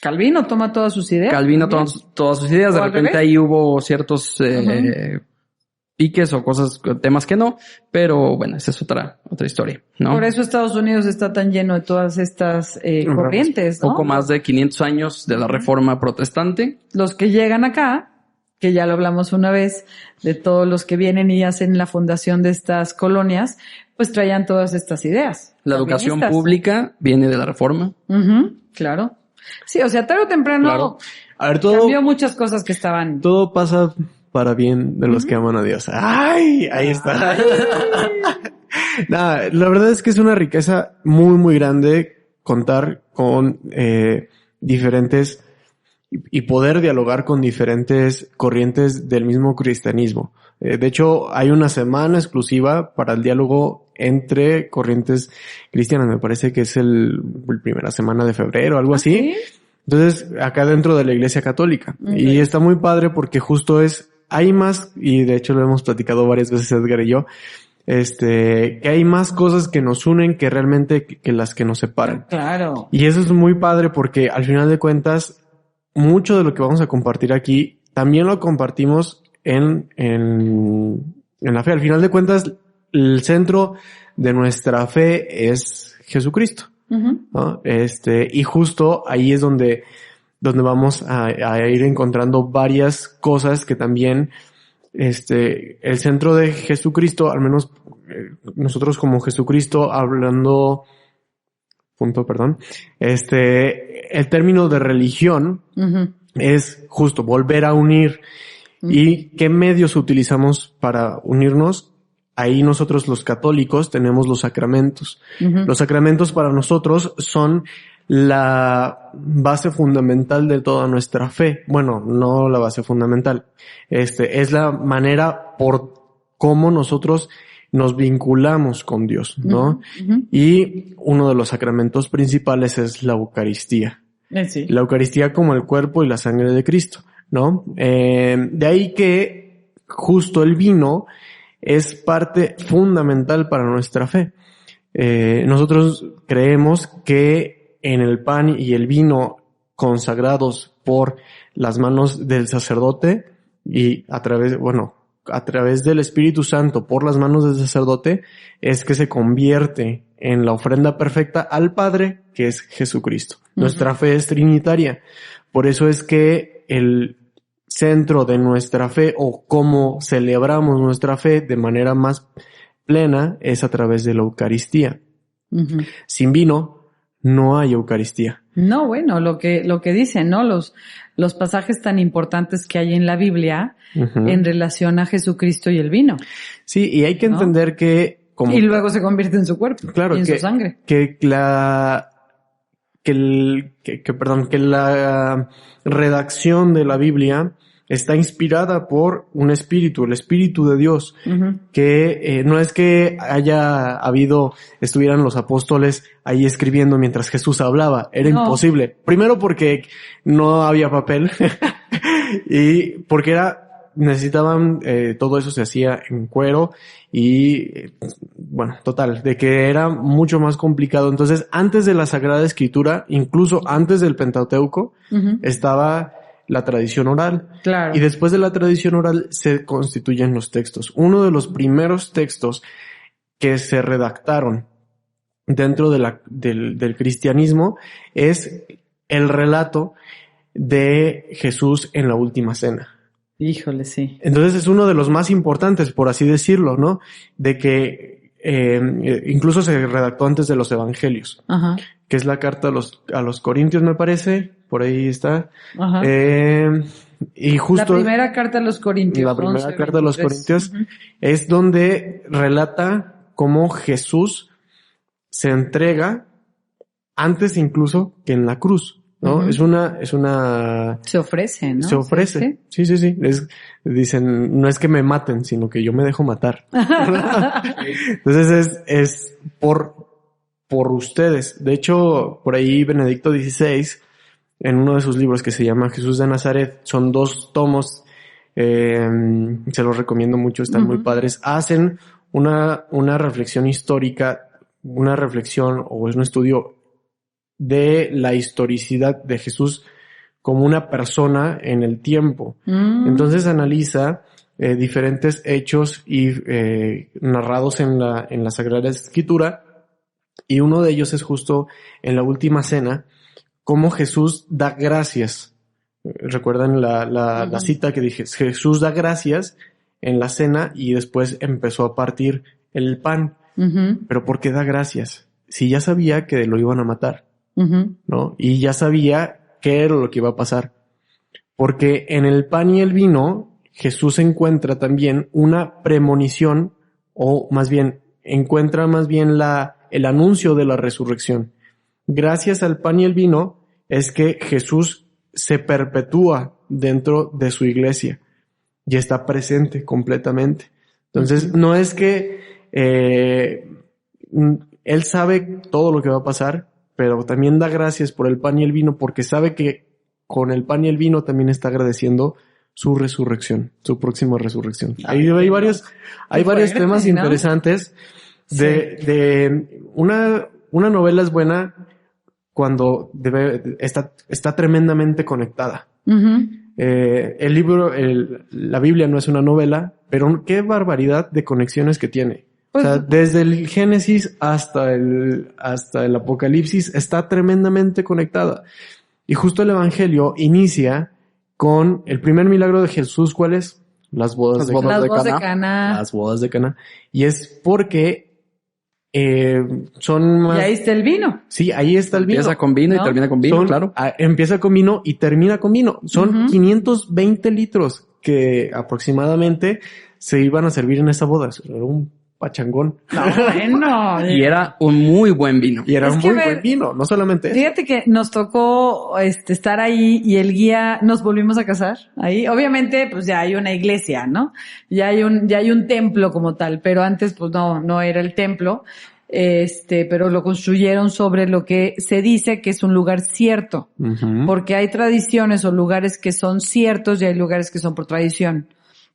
Calvino toma todas sus ideas. Calvino también. todas sus ideas, de ¿O al repente revés? ahí hubo ciertos piques o cosas, temas que no, pero bueno, esa es otra historia, ¿no? Por eso Estados Unidos está tan lleno de todas estas corrientes, ¿no? Poco más de 500 años de la Reforma Protestante. Los que llegan acá, que ya lo hablamos una vez, de todos los que vienen y hacen la fundación de estas colonias, pues traían todas estas ideas. La educación calvinistas. pública viene de la Reforma. Ujú, claro. Sí, o sea, tarde o temprano Claro. A ver, cambió muchas cosas que estaban... todo pasa para bien de los que aman a Dios. ¡Ay! Ahí está. Nada, la verdad es que es una riqueza muy, muy grande contar con diferentes y poder dialogar con diferentes corrientes del mismo cristianismo. De hecho, hay una semana exclusiva para el diálogo entre corrientes cristianas. Me parece que es el primera semana de febrero, algo así. ¿Sí? Entonces, acá dentro de la Iglesia Católica. Ok. Y está muy padre porque justo hay más, y de hecho lo hemos platicado varias veces Edgar y yo, que hay más cosas que nos unen que realmente que las que nos separan. Claro. Y eso es muy padre porque al final de cuentas, mucho de lo que vamos a compartir aquí, también lo compartimos en la fe. Al final de cuentas, el centro de nuestra fe es Jesucristo, Ujú. ¿no? Y justo ahí es donde vamos a ir encontrando varias cosas que también, el centro de Jesucristo, al menos nosotros como Jesucristo hablando, el término de religión Ujú. es justo volver a unir. ¿Y qué medios utilizamos para unirnos? Ahí nosotros los católicos tenemos los sacramentos. Ujú. Los sacramentos para nosotros son la base fundamental de toda nuestra fe. Bueno, no la base fundamental. Es la manera por cómo nosotros nos vinculamos con Dios, ¿no? Ujú. Y uno de los sacramentos principales es la Eucaristía. Sí. La Eucaristía como el cuerpo y la sangre de Cristo, ¿no? De ahí que justo el vino es parte fundamental para nuestra fe. Nosotros creemos que en el pan y el vino consagrados por las manos del sacerdote y a través del Espíritu Santo por las manos del sacerdote es que se convierte en la ofrenda perfecta al Padre, que es Jesucristo. Nuestra fe es trinitaria. Por eso es que el centro de nuestra fe o cómo celebramos nuestra fe de manera más plena es a través de la Eucaristía. Ujú. Sin vino no hay Eucaristía. No, bueno, lo que dicen, ¿no? Los pasajes tan importantes que hay en la Biblia Ujú. en relación a Jesucristo y el vino. Sí, y hay que ¿No? entender que como Y luego se convierte en su cuerpo. Claro, y en su sangre. que la redacción de la Biblia está inspirada por un espíritu, el Espíritu de Dios, Ujú. que no es que estuvieran los apóstoles ahí escribiendo mientras Jesús hablaba, era No. imposible. Primero porque no había papel y porque era necesitaban, todo eso se hacía en cuero y, bueno, total, de que era mucho más complicado. Entonces, antes de la Sagrada Escritura, incluso antes del Pentateuco, estaba la tradición oral. Claro. Y después de la tradición oral se constituyen los textos. Uno de los primeros textos que se redactaron dentro del cristianismo es el relato de Jesús en la última cena. Híjole, sí. Entonces es uno de los más importantes, por así decirlo, ¿no? De que incluso se redactó antes de los evangelios. Ajá. Que es la carta a los Corintios, me parece. Por ahí está. Ajá. Y justo la primera carta a los Corintios. La primera 11, carta a los 23. Corintios es donde relata cómo Jesús se entrega antes incluso que en la cruz, ¿no? Es una Se ofrece, ¿no? Se ofrece. Sí. Dicen, no es que me maten, sino que yo me dejo matar. Entonces es por ustedes. De hecho, por ahí Benedicto XVI, en uno de sus libros que se llama Jesús de Nazaret, son 2 tomos, se los recomiendo mucho, están muy padres. Hacen una reflexión histórica, una reflexión o es un estudio de la historicidad de Jesús como una persona en el tiempo. Entonces analiza diferentes hechos y narrados en la Sagrada Escritura, y uno de ellos es justo en la última cena, cómo Jesús da gracias. ¿Recuerdan la cita que dije? Jesús da gracias en la cena y después empezó a partir el pan. Pero ¿por qué da gracias? Si ya sabía que lo iban a matar, ¿no? Y ya sabía qué era lo que iba a pasar. Porque en el pan y el vino, Jesús encuentra también una premonición, o más bien, encuentra el anuncio de la resurrección. Gracias al pan y el vino es que Jesús se perpetúa dentro de su iglesia y está presente completamente. Entonces, no es que él sabe todo lo que va a pasar, pero también da gracias por el pan y el vino porque sabe que con el pan y el vino también está agradeciendo su resurrección, su próxima resurrección. Hay varios temas interesantes. De una novela es buena cuando está tremendamente conectada. El libro, la Biblia no es una novela, pero qué barbaridad de conexiones que tiene. Pues, o sea, desde el Génesis hasta el Apocalipsis está tremendamente conectada. Y justo el Evangelio inicia con el primer milagro de Jesús. ¿Cuál es? Las bodas de Caná. Las bodas de Caná. Y es porque son más... Y ahí está el vino. Sí, ahí está el vino. Empieza con vino, ¿no? Y termina con vino, claro. Empieza con vino y termina con vino. Son 520 litros que aproximadamente se iban a servir en esa boda. Era un pachangón. No, bueno. Y era un muy buen vino. Y era un muy buen vino, no solamente eso. Fíjate que nos tocó estar ahí y el guía, nos volvimos a casar ahí. Obviamente, pues ya hay una iglesia, ¿no? Ya hay un templo como tal, pero antes pues no era el templo. Pero lo construyeron sobre lo que se dice que es un lugar cierto. Porque hay tradiciones o lugares que son ciertos y hay lugares que son por tradición.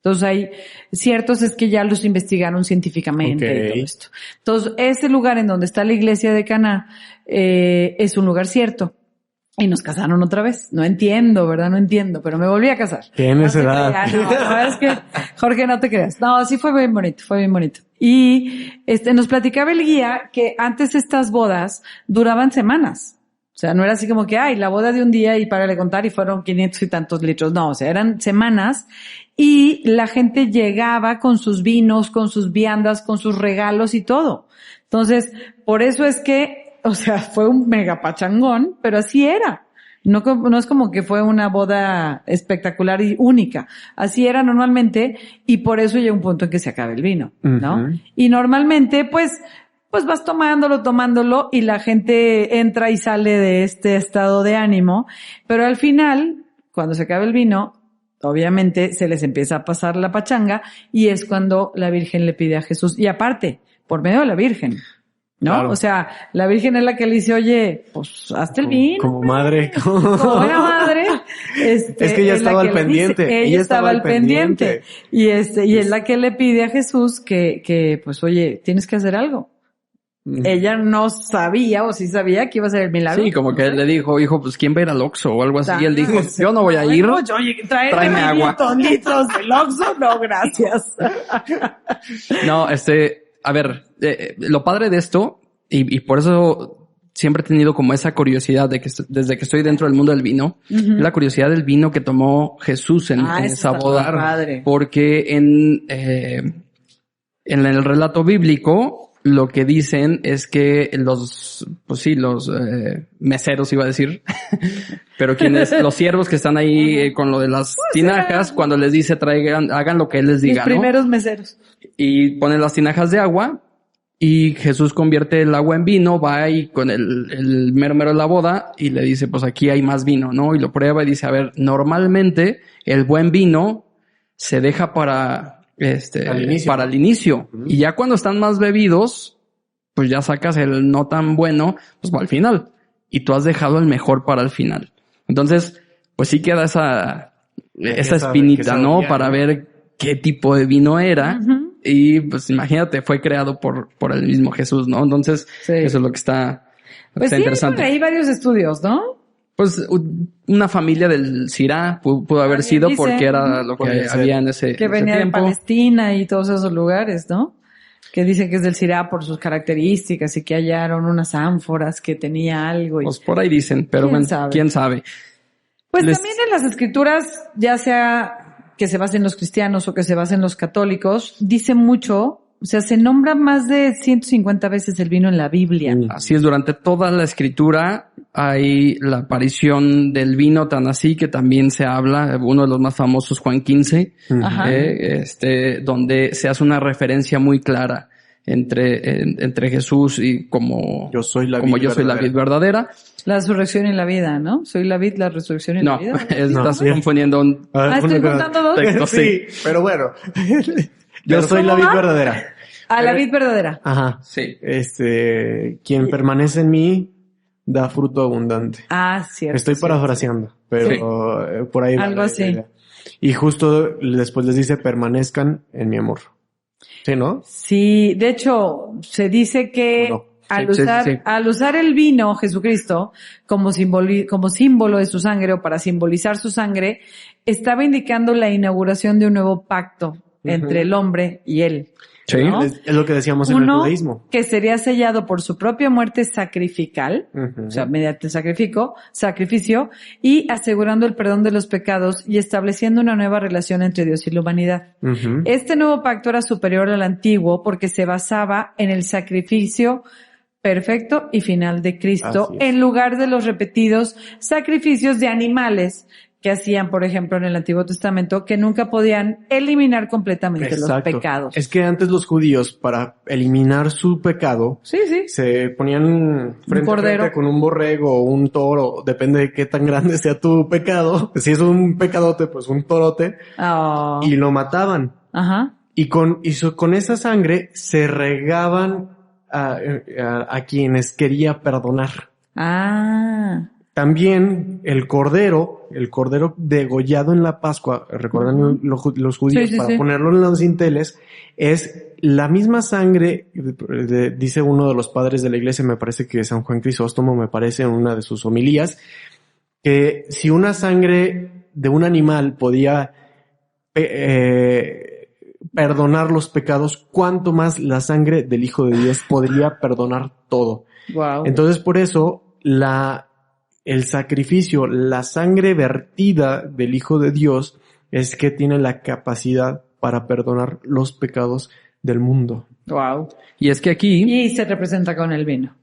Entonces hay ciertos es que ya los investigaron científicamente y todo esto. Entonces ese lugar en donde está la iglesia de Caná es un lugar cierto. Y nos casaron otra vez. No entiendo, ¿verdad? No entiendo, pero me volví a casar. ¿Tienes edad? No, la verdad es que, Jorge, no te creas. No, sí fue bien bonito. Y nos platicaba el guía que antes estas bodas duraban semanas. O sea, no era así como que, la boda de un día y párale contar y fueron 500 y tantos litros. No, o sea, eran semanas y la gente llegaba con sus vinos, con sus viandas, con sus regalos y todo. Entonces, por eso es que, o sea, fue un mega pachangón, pero así era. No es como que fue una boda espectacular y única. Así era normalmente y por eso llega un punto en que se acaba el vino, ¿no? Y normalmente, pues vas tomándolo y la gente entra y sale de este estado de ánimo, pero al final, cuando se acaba el vino, obviamente se les empieza a pasar la pachanga y es cuando la Virgen le pide a Jesús, y aparte, por medio de la Virgen. ¿no? Claro. O sea, la Virgen es la que le dice, oye, pues hazte el vino. Como madre. Como buena madre. Es que ella es la estaba al que le pendiente. dice, ella estaba al pendiente. Y es la que le pide a Jesús que pues oye, tienes que hacer algo. Ella no sabía, o sí sabía que iba a ser el milagro. Sí, como que él le dijo, hijo, pues ¿quién va a ir al Oxxo? O algo así. Y él dijo, yo no voy a ir. Bueno, oye, Tráeme agua. 500 litros del Oxxo, no, gracias. No, a ver, lo padre de esto, y por eso siempre he tenido como esa curiosidad de que desde que estoy dentro del mundo del vino, la curiosidad del vino que tomó Jesús en esa boda. Padre. Porque en el relato bíblico, lo que dicen es que los meseros iba a decir, pero los siervos que están ahí con lo de las tinajas, cuando les dice hagan lo que él les diga, Los primeros meseros. Y ponen las tinajas de agua y Jesús convierte el agua en vino, va ahí con el mero de la boda y le dice, pues aquí hay más vino, ¿no? Y lo prueba y dice, a ver, normalmente el buen vino se deja para el inicio. Y ya cuando están más bebidos, pues ya sacas el no tan bueno, pues va al final. Y tú has dejado el mejor para el final. Entonces, pues sí queda esa espinita, ¿no? Para ver qué tipo de vino era. Y pues imagínate, fue creado por el mismo Jesús, ¿no? Entonces, Sí. eso es lo que está Pues sí, interesante. hay varios estudios, ¿no? Pues una familia del Sirá pudo haber sido dice. porque era lo que Puede ser. había en ese Que ese venía de tiempo. Palestina y todos esos lugares, ¿no? Que dicen que es del Sirá por sus características y que hallaron unas ánforas que tenía algo. Pues por ahí dicen, pero ¿Quién bueno, sabe? quién sabe. Pues les- también en las escrituras, ya sea que se basen los cristianos o que se basen los católicos, dice mucho, o sea, se nombra más de 150 veces el vino en la Biblia. Así es, durante toda la escritura hay la aparición del vino, tan así que también se habla, uno de los más famosos, Juan 15, Ajá. donde se hace una referencia muy clara entre Jesús y como Yo soy la como vid yo soy la vid verdadera. La resurrección y la vida, ¿no? Soy la vid, la resurrección y No, la vida. estás No. confundiendo un Estoy juntando dos. texto, Sí, pero bueno. Yo Pero soy la ¿cómo vid va? verdadera. A la vid verdadera. Ajá. Sí. Quien permanece en mí da fruto abundante. Ah, cierto. Estoy cierto. parafraseando, pero por ahí va Algo la así. idea. Y justo después les dice, permanezcan en mi amor. ¿Sí, no? Sí, de hecho, se dice que ¿O no? Sí. al usar el vino, Jesucristo, como símbolo de su sangre o para simbolizar su sangre, estaba indicando la inauguración de un nuevo pacto entre el hombre y él. Sí. ¿no? Es lo que decíamos en el Uno judaísmo. que sería sellado por su propia muerte sacrificial, Ujú. o sea, mediante sacrificio, y asegurando el perdón de los pecados y estableciendo una nueva relación entre Dios y la humanidad. Ujú. Este nuevo pacto era superior al antiguo porque se basaba en el sacrificio perfecto y final de Cristo Así es. en lugar de los repetidos sacrificios de animales que hacían, por ejemplo, en el Antiguo Testamento, que nunca podían eliminar completamente los Exacto. pecados. Es que antes los judíos, para eliminar su pecado, Sí, sí. se ponían frente a cordero. frente con un borrego o un toro, depende de qué tan grande sea tu pecado. Si es un pecadote, pues un torote, Oh. y lo mataban. Ajá. Y con esa sangre se regaban a quienes quería perdonar. Ah. También el cordero degollado en la Pascua, recuerdan los judíos, Sí, sí, para sí. ponerlo en los dinteles, es la misma sangre, dice uno de los padres de la iglesia, me parece que San Juan Crisóstomo, me parece en una de sus homilías, que si una sangre de un animal podía perdonar los pecados, cuánto más la sangre del Hijo de Dios podría perdonar todo. Wow. Entonces, por eso, el sacrificio, la sangre vertida del Hijo de Dios es que tiene la capacidad para perdonar los pecados del mundo. Wow. Y es que aquí, Y se representa con el vino.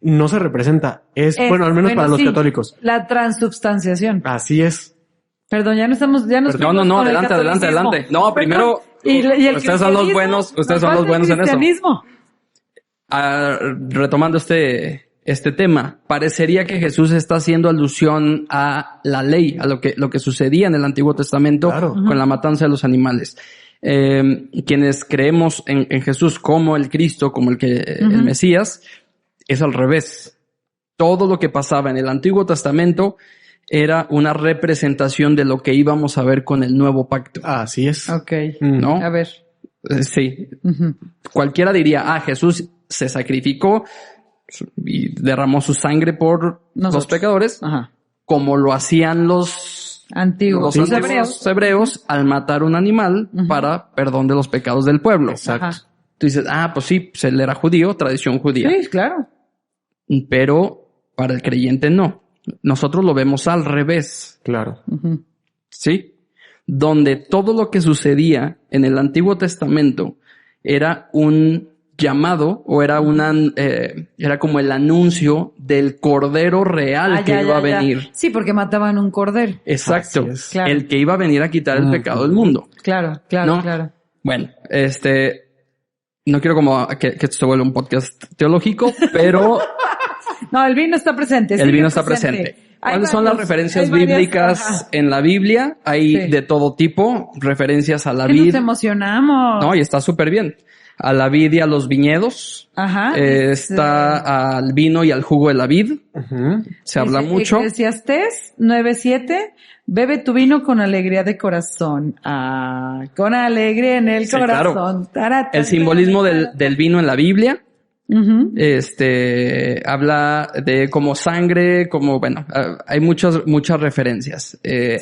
No se representa, bueno, al menos para los sí, católicos. La transubstanciación. Así es. Perdón, ya no estamos. no, adelante. No, primero, ustedes son los buenos, en eso. Retomando este tema, parecería que Jesús está haciendo alusión a la ley, a lo que sucedía en el Antiguo Testamento Claro. con la matanza de los animales. Quienes creemos en Jesús como el Cristo, como el Mesías, es al revés. Todo lo que pasaba en el Antiguo Testamento era una representación de lo que íbamos a ver con el Nuevo Pacto. Así es. Ok. ¿No? A ver. Sí. Cualquiera diría, Jesús se sacrificó y derramó su sangre por los pecadores, Ajá. como lo hacían los Antiguos hebreos al matar un animal para perdón de los pecados del pueblo. Exacto. Ajá. Tú dices, pues sí, pues él era judío, tradición judía. Sí, claro. Pero para el creyente no. Nosotros lo vemos al revés. Claro. ¿Sí? Donde todo lo que sucedía en el Antiguo Testamento era un llamado o era era como el anuncio del Cordero real que iba a venir. Sí, porque mataban un cordero. Exacto. Así es. Claro. El que iba a venir a quitar el pecado del mundo. Claro. ¿No? Bueno, no quiero como que esto se vuelva un podcast teológico, pero No, el vino está presente. el vino está presente. ¿Cuáles son las referencias bíblicas en la Biblia? Hay de todo tipo, referencias a la vid. Nos emocionamos. No, y está súper bien. A la vid y a los viñedos. Ajá. Está al vino y al jugo de la vid. Se habla mucho. Eclesiastés 9:7. Bebe tu vino con alegría de corazón. Con alegría en el corazón. Claro. El simbolismo del vino en la Biblia. Habla de como sangre, hay muchas referencias.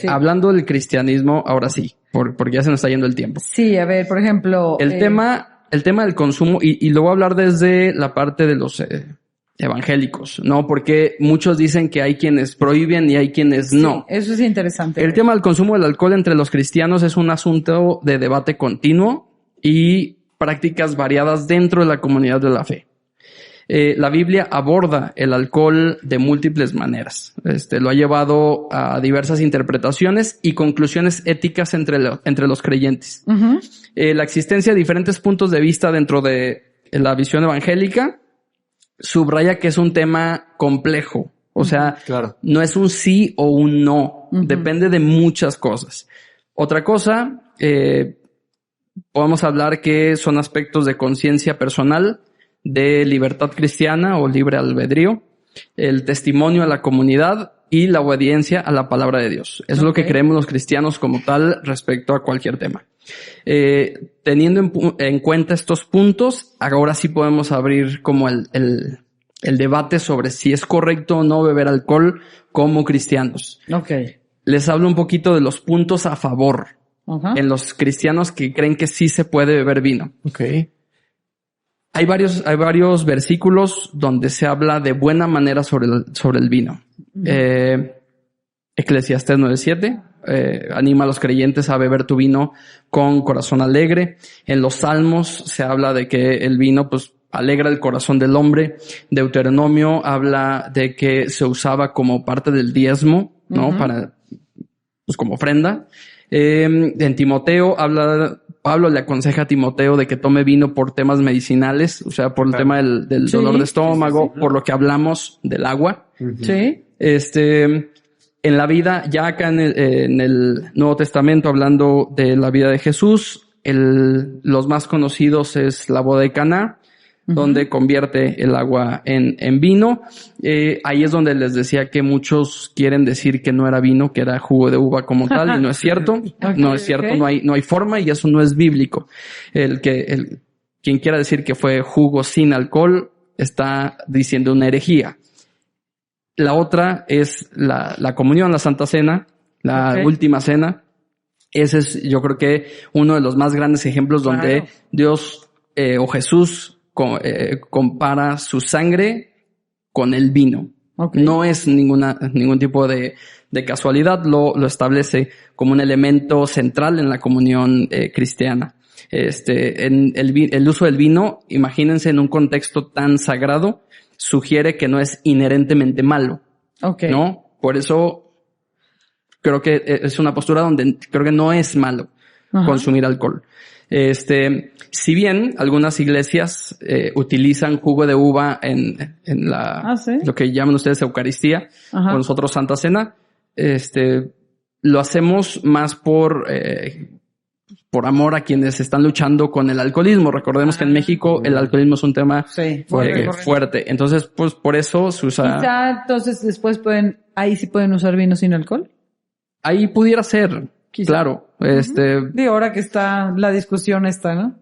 Hablando del cristianismo, ahora sí, porque ya se nos está yendo el tiempo. Sí, a ver, por ejemplo. El tema del consumo, y lo voy a hablar desde la parte de los evangélicos, ¿no? Porque muchos dicen que hay quienes prohíben y hay quienes no. Eso es interesante. El tema del consumo del alcohol entre los cristianos es un asunto de debate continuo y prácticas variadas dentro de la comunidad de la fe. La Biblia aborda el alcohol de múltiples maneras. Lo ha llevado a diversas interpretaciones y conclusiones éticas entre los creyentes. La existencia de diferentes puntos de vista dentro de la visión evangélica subraya que es un tema complejo. O sea, no es un sí o un no. Depende de muchas cosas. Otra cosa, podemos hablar que son aspectos de conciencia personal, de libertad cristiana o libre albedrío, el testimonio a la comunidad y la obediencia a la palabra de Dios. Eso es lo que creemos los cristianos como tal respecto a cualquier tema. Teniendo en cuenta estos puntos, ahora sí podemos abrir como el debate sobre si es correcto o no beber alcohol como cristianos. Les hablo un poquito de los puntos a favor en los cristianos que creen que sí se puede beber vino. Hay varios versículos donde se habla de buena manera sobre el vino. Eclesiastés 9:7 anima a los creyentes a beber tu vino con corazón alegre. En los Salmos se habla de que el vino pues alegra el corazón del hombre. Deuteronomio habla de que se usaba como parte del diezmo, ¿no? Para pues como ofrenda. En Timoteo Pablo le aconseja a Timoteo de que tome vino por temas medicinales, o sea, por el tema del dolor de estómago, por lo que hablamos del agua. En la vida, ya acá en el Nuevo Testamento, hablando de la vida de Jesús, los más conocidos es la boda de Caná, donde convierte el agua en vino. Ahí es donde les decía que muchos quieren decir que no era vino, que era jugo de uva como tal, y no es cierto. No es cierto, no hay forma y eso no es bíblico. Quien quiera decir que fue jugo sin alcohol está diciendo una herejía. La otra es la comunión, la Santa Cena, la última cena. Ese es, yo creo que uno de los más grandes ejemplos donde Dios o Jesús compara su sangre con el vino. No es ningún tipo de casualidad, lo establece como un elemento central en la comunión cristiana. El uso del vino, imagínense en un contexto tan sagrado, sugiere que no es inherentemente malo. ¿No? Por eso creo que es una postura donde creo que no es malo consumir alcohol. Si bien algunas iglesias utilizan jugo de uva en lo que llaman ustedes Eucaristía, con nosotros Santa Cena, lo hacemos más por por amor a quienes están luchando con el alcoholismo. Recordemos que en México el alcoholismo es un tema fuerte. Entonces, pues por eso se usa... Quizá entonces después ahí sí pueden usar vino sin alcohol. Ahí pudiera ser, quizá. Claro. Digo, ahora que está la discusión esta, ¿no?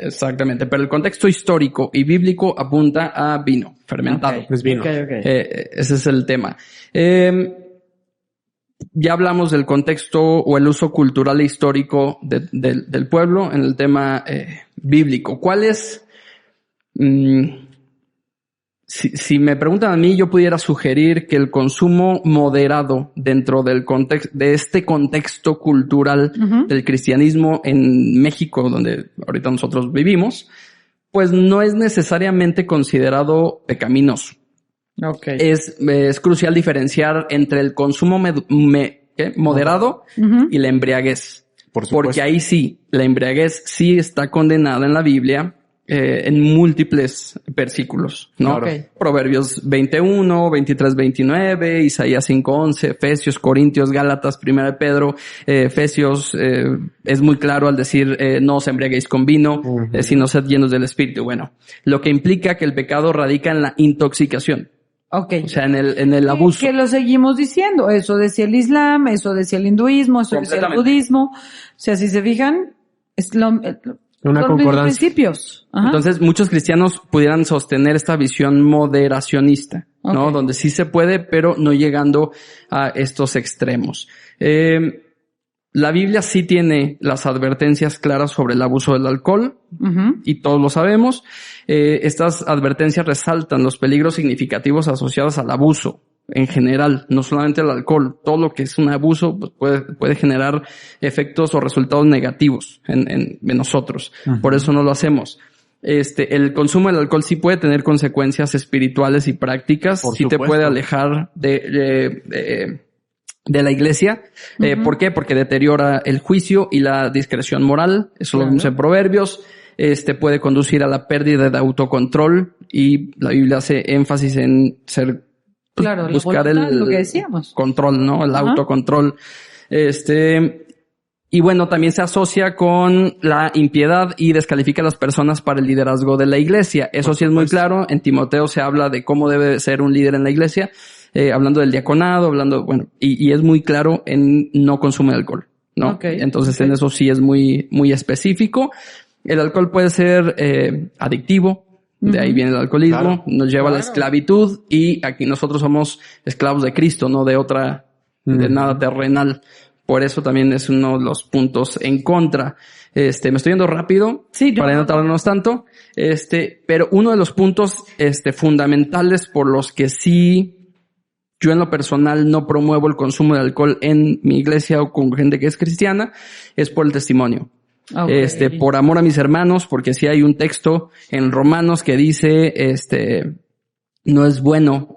Exactamente, pero el contexto histórico y bíblico apunta a vino fermentado. Es vino. Okay. Ese es el tema. Ya hablamos del contexto o el uso cultural e histórico del pueblo en el tema bíblico. ¿Cuál es? Si me preguntan a mí, yo pudiera sugerir que el consumo moderado dentro del contexto, de este contexto cultural del cristianismo en México, donde ahorita nosotros vivimos, pues no es necesariamente considerado pecaminoso. Okay. Es crucial diferenciar entre el consumo moderado y la embriaguez. Por supuesto. Porque ahí sí, la embriaguez sí está condenada en la Biblia en múltiples versículos, ¿no? Okay. Proverbios 21, 23, 29, Isaías 5:11, Efesios, Corintios, Gálatas, 1 Pedro, Efesios, es muy claro al decir no os embriaguéis con vino, sino sed llenos del Espíritu. Bueno, lo que implica que el pecado radica en la intoxicación. Okay. O sea, en el abuso. Que lo seguimos diciendo. Eso decía el Islam, eso decía el hinduismo, eso decía el budismo. O sea, si se fijan, es una son concordancia. Los principios. Ajá. Entonces, muchos cristianos pudieran sostener esta visión moderacionista, ¿no? Okay. Donde sí se puede, pero no llegando a estos extremos. La Biblia sí tiene las advertencias claras sobre el abuso del alcohol, y todos lo sabemos. Estas advertencias resaltan los peligros significativos asociados al abuso en general, no solamente el alcohol. Todo lo que es un abuso pues puede generar efectos o resultados negativos en nosotros. Por eso no lo hacemos. El consumo del alcohol sí puede tener consecuencias espirituales y prácticas. Por sí supuesto. te puede alejar de la iglesia. ¿Por qué? Porque deteriora el juicio y la discreción moral. Eso lo vemos en Proverbios. Puede conducir a la pérdida de autocontrol, y la Biblia hace énfasis en ser, Claro, buscar lo que decíamos. Control, ¿no? El autocontrol. Y bueno, también se asocia con la impiedad y descalifica a las personas para el liderazgo de la iglesia. Eso sí es muy claro. En Timoteo se habla de cómo debe ser un líder en la iglesia, hablando del diaconado, y es muy claro en no consumo de alcohol, ¿no? Okay. Entonces en eso sí es muy, muy específico. El alcohol puede ser adictivo. De ahí viene el alcoholismo, Claro. Nos lleva a la esclavitud, y aquí nosotros somos esclavos de Cristo, no de de nada terrenal. Por eso también es uno de los puntos en contra. Me estoy yendo rápido, para no tardarnos tanto. Pero uno de los puntos, fundamentales por los que sí, yo en lo personal no promuevo el consumo de alcohol en mi iglesia o con gente que es cristiana, es por el testimonio. Okay. Por amor a mis hermanos, porque sí hay un texto en Romanos que dice, no es bueno,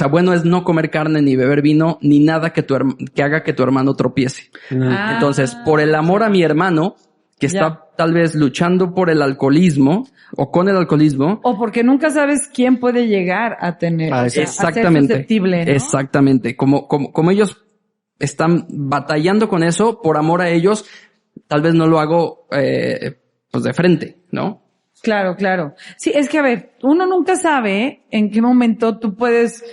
bueno es no comer carne ni beber vino ni nada que haga que tu hermano tropiece. Entonces, por el amor a mi hermano, que está tal vez luchando por el alcoholismo o con el alcoholismo. O porque nunca sabes quién puede llegar a tener, exactamente, a ser susceptible, ¿no? Exactamente. Como ellos están batallando con eso, por amor a ellos, tal vez no lo hago, pues de frente, ¿no? Claro. Sí, es que a ver, uno nunca sabe en qué momento tú puedes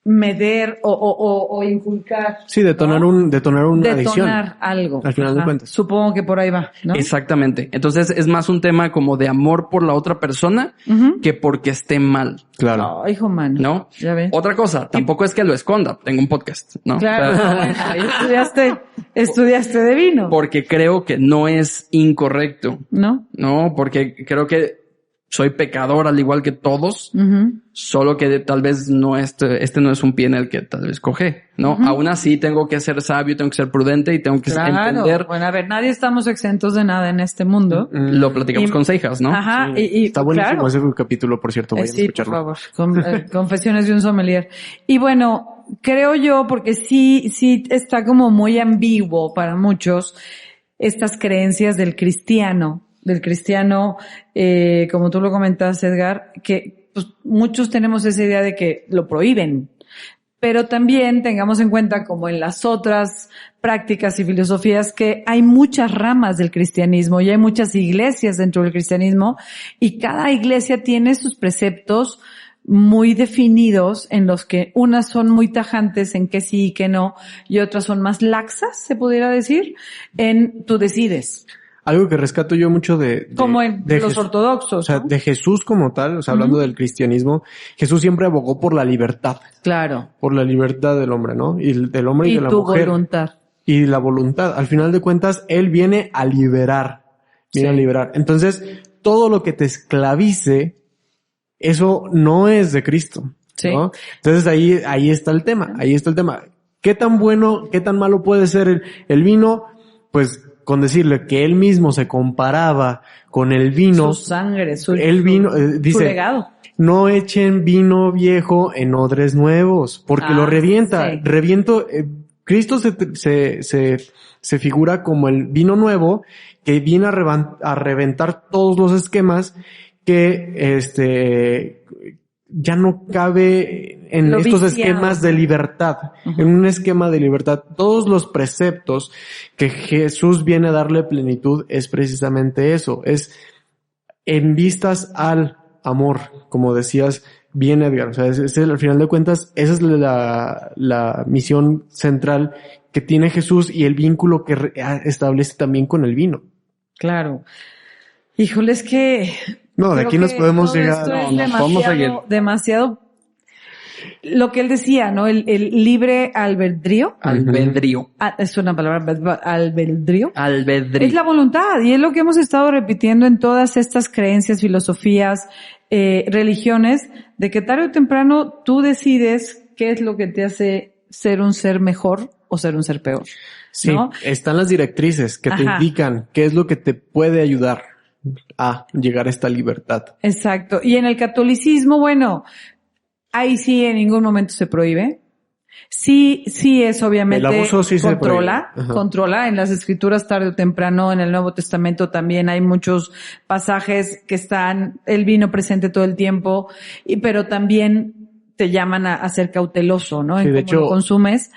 medir o inculcar. Sí, detonar una adicción. Detonar algo. Al final de cuentas. Supongo que por ahí va, ¿no? Exactamente. Entonces es más un tema como de amor por la otra persona que porque esté mal. Claro. Oh, hijo mano. ¿No? Ya ves. Otra cosa, tampoco es que lo esconda. Tengo un podcast, ¿no? Claro. O sea, Ahí estudiaste de vino. porque creo que no es incorrecto. ¿No? No, porque creo que soy pecador al igual que todos, solo que tal vez no este no es un pie en el que tal vez coge, ¿no? Aún así tengo que ser sabio, tengo que ser prudente y tengo que entender. Bueno, a ver, nadie estamos exentos de nada en este mundo. Lo platicamos con Seijas, ¿no? Ajá, Sí. y Está buenísimo claro. ese capítulo, por cierto, vayan a Sí, por escucharlo. favor. Confesiones de un sommelier. Y bueno, creo yo, porque sí está como muy ambiguo para muchos estas creencias del cristiano, como tú lo comentas, Edgar, que pues, muchos tenemos esa idea de que lo prohíben. Pero también tengamos en cuenta, como en las otras prácticas y filosofías que hay muchas ramas del cristianismo y hay muchas iglesias dentro del cristianismo y cada iglesia tiene sus preceptos muy definidos en los que unas son muy tajantes en que sí y que no y otras son más laxas, se pudiera decir, en tú decides. Algo que rescato yo mucho como en los ortodoxos, o sea, ¿no? de Jesús como tal, o sea, hablando del cristianismo, Jesús siempre abogó por la libertad. Claro. Por la libertad del hombre, ¿no? Y del hombre y de la mujer. Y tu voluntad. Y la voluntad. Al final de cuentas, Él viene a liberar. Viene a liberar. Entonces, todo lo que te esclavice, eso no es de Cristo, ¿no? Entonces ahí está el tema. Ahí está el tema. ¿Qué tan bueno, qué tan malo puede ser el vino? Pues, con decirle que él mismo se comparaba con el vino. Su sangre, dice, su legado. No echen vino viejo en odres nuevos, porque lo revienta. Sí. Cristo se figura como el vino nuevo que viene a reventar todos los esquemas que ya no cabe en lo estos viciado. esquemas de libertad, en un esquema de libertad. Todos los preceptos que Jesús viene a darle plenitud es precisamente eso, es en vistas al amor, como decías bien, Edgar. O sea, al final de cuentas, esa es la misión central que tiene Jesús y el vínculo que establece también con el vino. Claro. Híjole, es que... No, de aquí nos podemos llegar. Esto es demasiado. Lo que él decía, ¿no? El libre albedrío. Albedrío. Es una palabra, albedrío. Albedrío. Es la voluntad y es lo que hemos estado repitiendo en todas estas creencias, filosofías, religiones, de que tarde o temprano tú decides qué es lo que te hace ser un ser mejor o ser un ser peor. Sí, ¿no? Están las directrices que te indican qué es lo que te puede ayudar a llegar a esta libertad. Exacto. Y en el catolicismo, bueno, ahí sí en ningún momento se prohíbe. Sí es obviamente. El abuso sí controla. En las escrituras tarde o temprano, en el Nuevo Testamento también hay muchos pasajes que están el vino presente todo el tiempo, pero también te llaman a ser cauteloso, ¿no? En cómo lo consumes.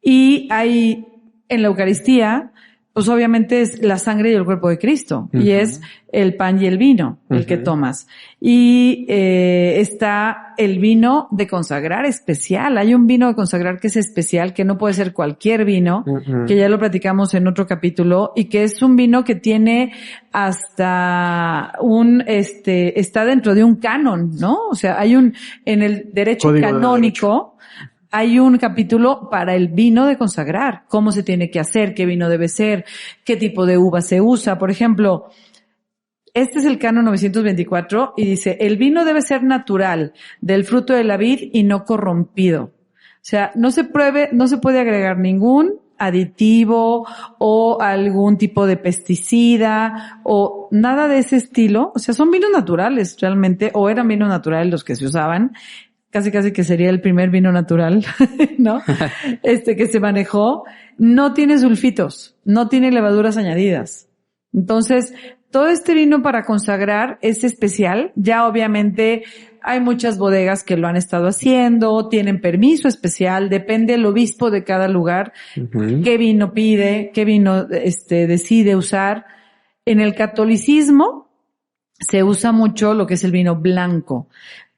Y hay en la Eucaristía, pues obviamente es la sangre y el cuerpo de Cristo. Y es el pan y el vino el que tomas. Y está el vino de consagrar especial. Hay un vino de consagrar que es especial, que no puede ser cualquier vino, que ya lo platicamos en otro capítulo, y que es un vino que tiene hasta está dentro de un canon, ¿no? O sea, hay en el derecho Código canónico, hay un capítulo para el vino de consagrar, cómo se tiene que hacer, qué vino debe ser, qué tipo de uva se usa. Por ejemplo, este es el canon 924 y dice, el vino debe ser natural, del fruto de la vid y no corrompido. O sea, no se puede agregar ningún aditivo o algún tipo de pesticida o nada de ese estilo. O sea, son vinos naturales realmente, o eran vinos naturales los que se usaban. Casi que sería el primer vino natural, ¿no? Que se manejó. No tiene sulfitos, no tiene levaduras añadidas. Entonces, todo este vino para consagrar es especial. Ya obviamente hay muchas bodegas que lo han estado haciendo, tienen permiso especial, depende el obispo de cada lugar, qué vino pide, qué vino decide usar. En el catolicismo se usa mucho lo que es el vino blanco.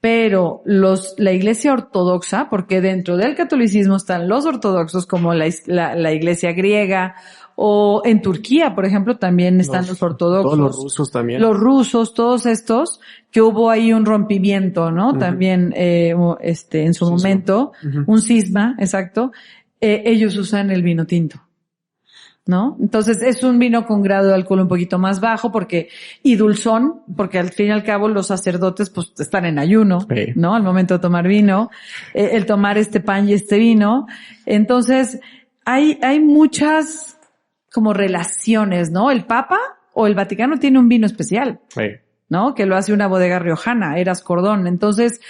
Pero la iglesia ortodoxa, porque dentro del catolicismo están los ortodoxos como la iglesia griega, o en Turquía, por ejemplo, también están los ortodoxos. Todos los rusos también. Los rusos, todos estos, que hubo ahí un rompimiento, ¿no? También, en su momento, un cisma, exacto. Ellos usan el vino tinto, ¿no? Entonces es un vino con grado de alcohol un poquito más bajo y dulzón, porque al fin y al cabo los sacerdotes pues están en ayuno, ¿no? Al momento de tomar vino, el tomar este pan y este vino. Entonces hay muchas como relaciones, ¿no? El Papa o el Vaticano tiene un vino especial, ¿no? Que lo hace una bodega riojana, Eras Cordón. Entonces,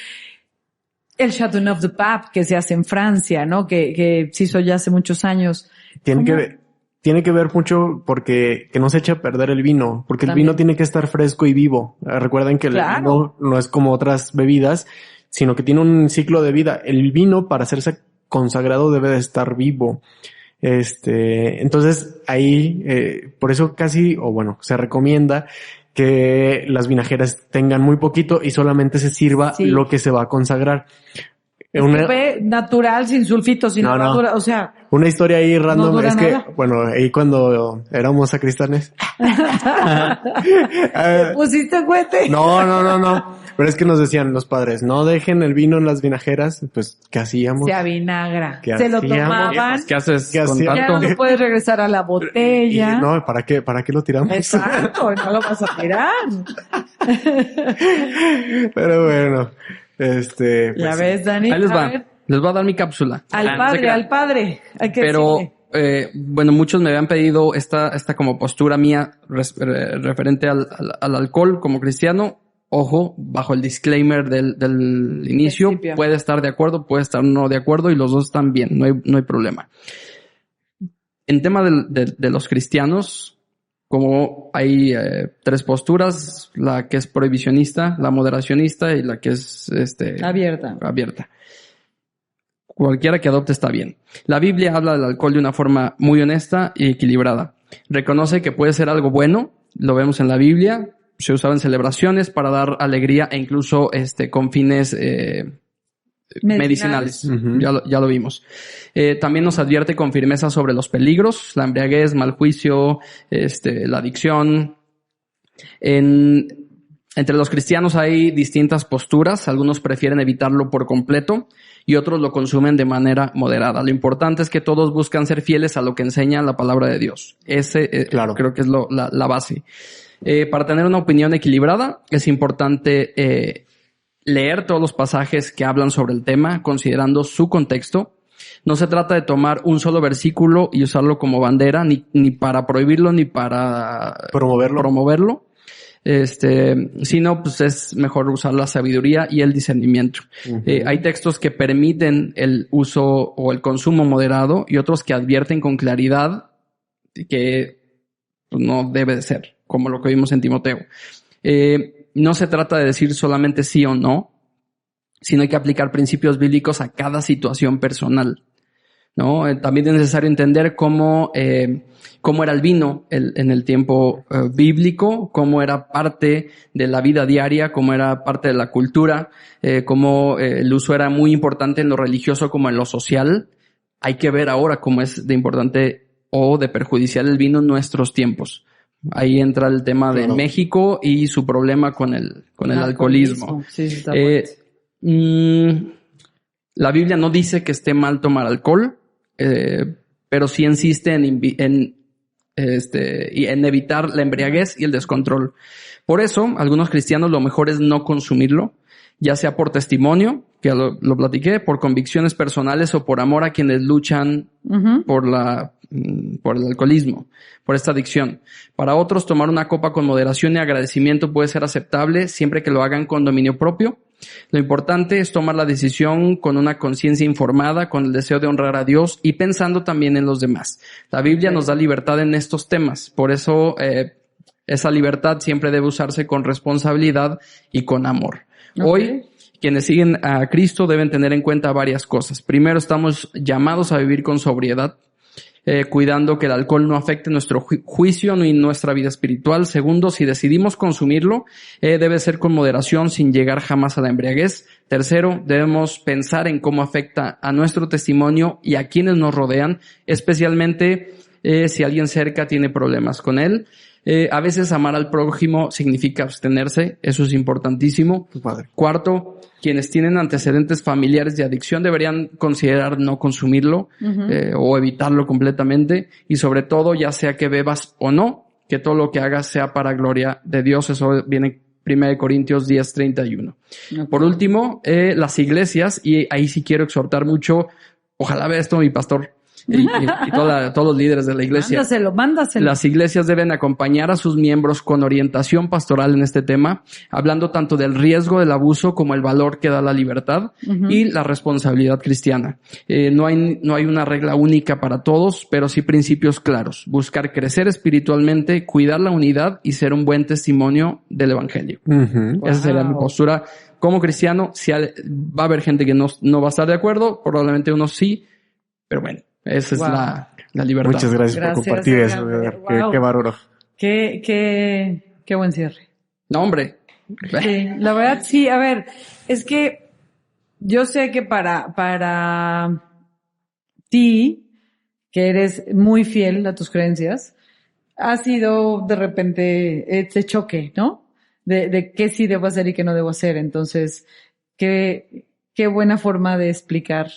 el Chateauneuf du Pape que se hace en Francia, ¿no? Que se hizo ya hace muchos años. Tiene que ver mucho porque que no se eche a perder el vino, porque el vino tiene que estar fresco y vivo. Recuerden que el vino no es como otras bebidas, sino que tiene un ciclo de vida. El vino, para hacerse consagrado, debe de estar vivo. Entonces ahí, por eso se recomienda que las vinajeras tengan muy poquito y solamente se sirva lo que se va a consagrar. Es que natural, sin sulfitos, sin levadura, o sea. Una historia ahí random es que, nada. ahí cuando éramos sacristanes. ¿Pusiste cohete? No. Pero es que nos decían los padres, no dejen el vino en las vinajeras. Pues, ¿qué hacíamos? Se avinagra. ¿Qué Se lo hacíamos? tomaban. ¿Qué haces ¿Qué con hacíamos? Ya tanto? no puedes regresar a la botella. No, ¿para qué lo tiramos? Exacto, no lo vas a tirar. Pero bueno, pues, Ya ves, Dani. Ahí les A va. ver, Les voy a dar mi cápsula. al padre. Hay que Pero, decirle. muchos me habían pedido esta como postura mía referente al alcohol como cristiano. Ojo, bajo el disclaimer del inicio, Principio. puede estar de acuerdo, puede estar no de acuerdo y los dos están bien, no hay problema. En tema de los cristianos, como hay 3 posturas, la que es prohibicionista, la moderacionista y la que es abierta. Cualquiera que adopte está bien. La Biblia habla del alcohol de una forma muy honesta y equilibrada. Reconoce que puede ser algo bueno, lo vemos en la Biblia, se usaba en celebraciones para dar alegría e incluso con fines medicinales. Uh-huh. Ya lo vimos. También nos advierte con firmeza sobre los peligros, la embriaguez, mal juicio, la adicción. Entre los cristianos hay distintas posturas. Algunos prefieren evitarlo por completo y otros lo consumen de manera moderada. Lo importante es que todos buscan ser fieles a lo que enseña la palabra de Dios. Claro. Creo que es la base. Para tener una opinión equilibrada es importante leer todos los pasajes que hablan sobre el tema, considerando su contexto. No se trata de tomar un solo versículo y usarlo como bandera, ni para prohibirlo, ni para promoverlo. Sino pues es mejor usar la sabiduría y el discernimiento. Uh-huh. Hay textos que permiten el uso o el consumo moderado y otros que advierten con claridad que pues, no debe de ser, como lo que vimos en Timoteo. No se trata de decir solamente sí o no, sino hay que aplicar principios bíblicos a cada situación personal, ¿no? También es necesario entender cómo era el vino en el tiempo bíblico, cómo era parte de la vida diaria, cómo era parte de la cultura, cómo el uso era muy importante en lo religioso como en lo social. Hay que ver ahora cómo es de importante o de perjudicial el vino en nuestros tiempos. Ahí entra el tema de México y su problema con el alcoholismo. Sí, está fuerte. La Biblia no dice que esté mal tomar alcohol, pero sí insiste en evitar la embriaguez y el descontrol. Por eso, algunos cristianos lo mejor es no consumirlo, ya sea por testimonio, que lo platiqué, por convicciones personales o por amor a quienes luchan uh-huh. por el alcoholismo, por esta adicción. Para otros, tomar una copa con moderación y agradecimiento puede ser aceptable siempre que lo hagan con dominio propio. Lo importante es tomar la decisión con una conciencia informada, con el deseo de honrar a Dios y pensando también en los demás. La Biblia nos da libertad en estos temas, por eso esa libertad siempre debe usarse con responsabilidad y con amor. Okay. Hoy, quienes siguen a Cristo deben tener en cuenta varias cosas. Primero, estamos llamados a vivir con sobriedad, cuidando que el alcohol no afecte nuestro juicio ni nuestra vida espiritual. Segundo, si decidimos consumirlo, debe ser con moderación sin llegar jamás a la embriaguez. Tercero, debemos pensar en cómo afecta a nuestro testimonio y a quienes nos rodean, especialmente si alguien cerca tiene problemas con él. A veces amar al prójimo significa abstenerse, eso es importantísimo. Cuarto, quienes tienen antecedentes familiares de adicción deberían considerar no consumirlo uh-huh. O evitarlo completamente. Y sobre todo, ya sea que bebas o no, que todo lo que hagas sea para gloria de Dios. Eso viene en 1 Corintios 10:31. Okay. Por último, las iglesias, y ahí sí quiero exhortar mucho, ojalá vea esto mi pastor. Y todos los líderes de la iglesia. Mándaselo. Las iglesias deben acompañar a sus miembros con orientación pastoral en este tema, hablando tanto del riesgo del abuso como el valor que da la libertad uh-huh. y la responsabilidad cristiana. No hay una regla única para todos, pero sí principios claros. Buscar crecer espiritualmente, cuidar la unidad y ser un buen testimonio del evangelio. Uh-huh. Esa sería mi postura como cristiano. Si va a haber gente que no va a estar de acuerdo, probablemente unos sí, pero bueno. Esa es La libertad. Muchas gracias por compartir eso. Wow. Qué bárbaro. Qué buen cierre. No, hombre. Sí, la verdad sí, a ver, es que yo sé que para ti, que eres muy fiel a tus creencias, ha sido de repente este choque, ¿no? De qué sí debo hacer y qué no debo hacer. Entonces, qué buena forma de explicar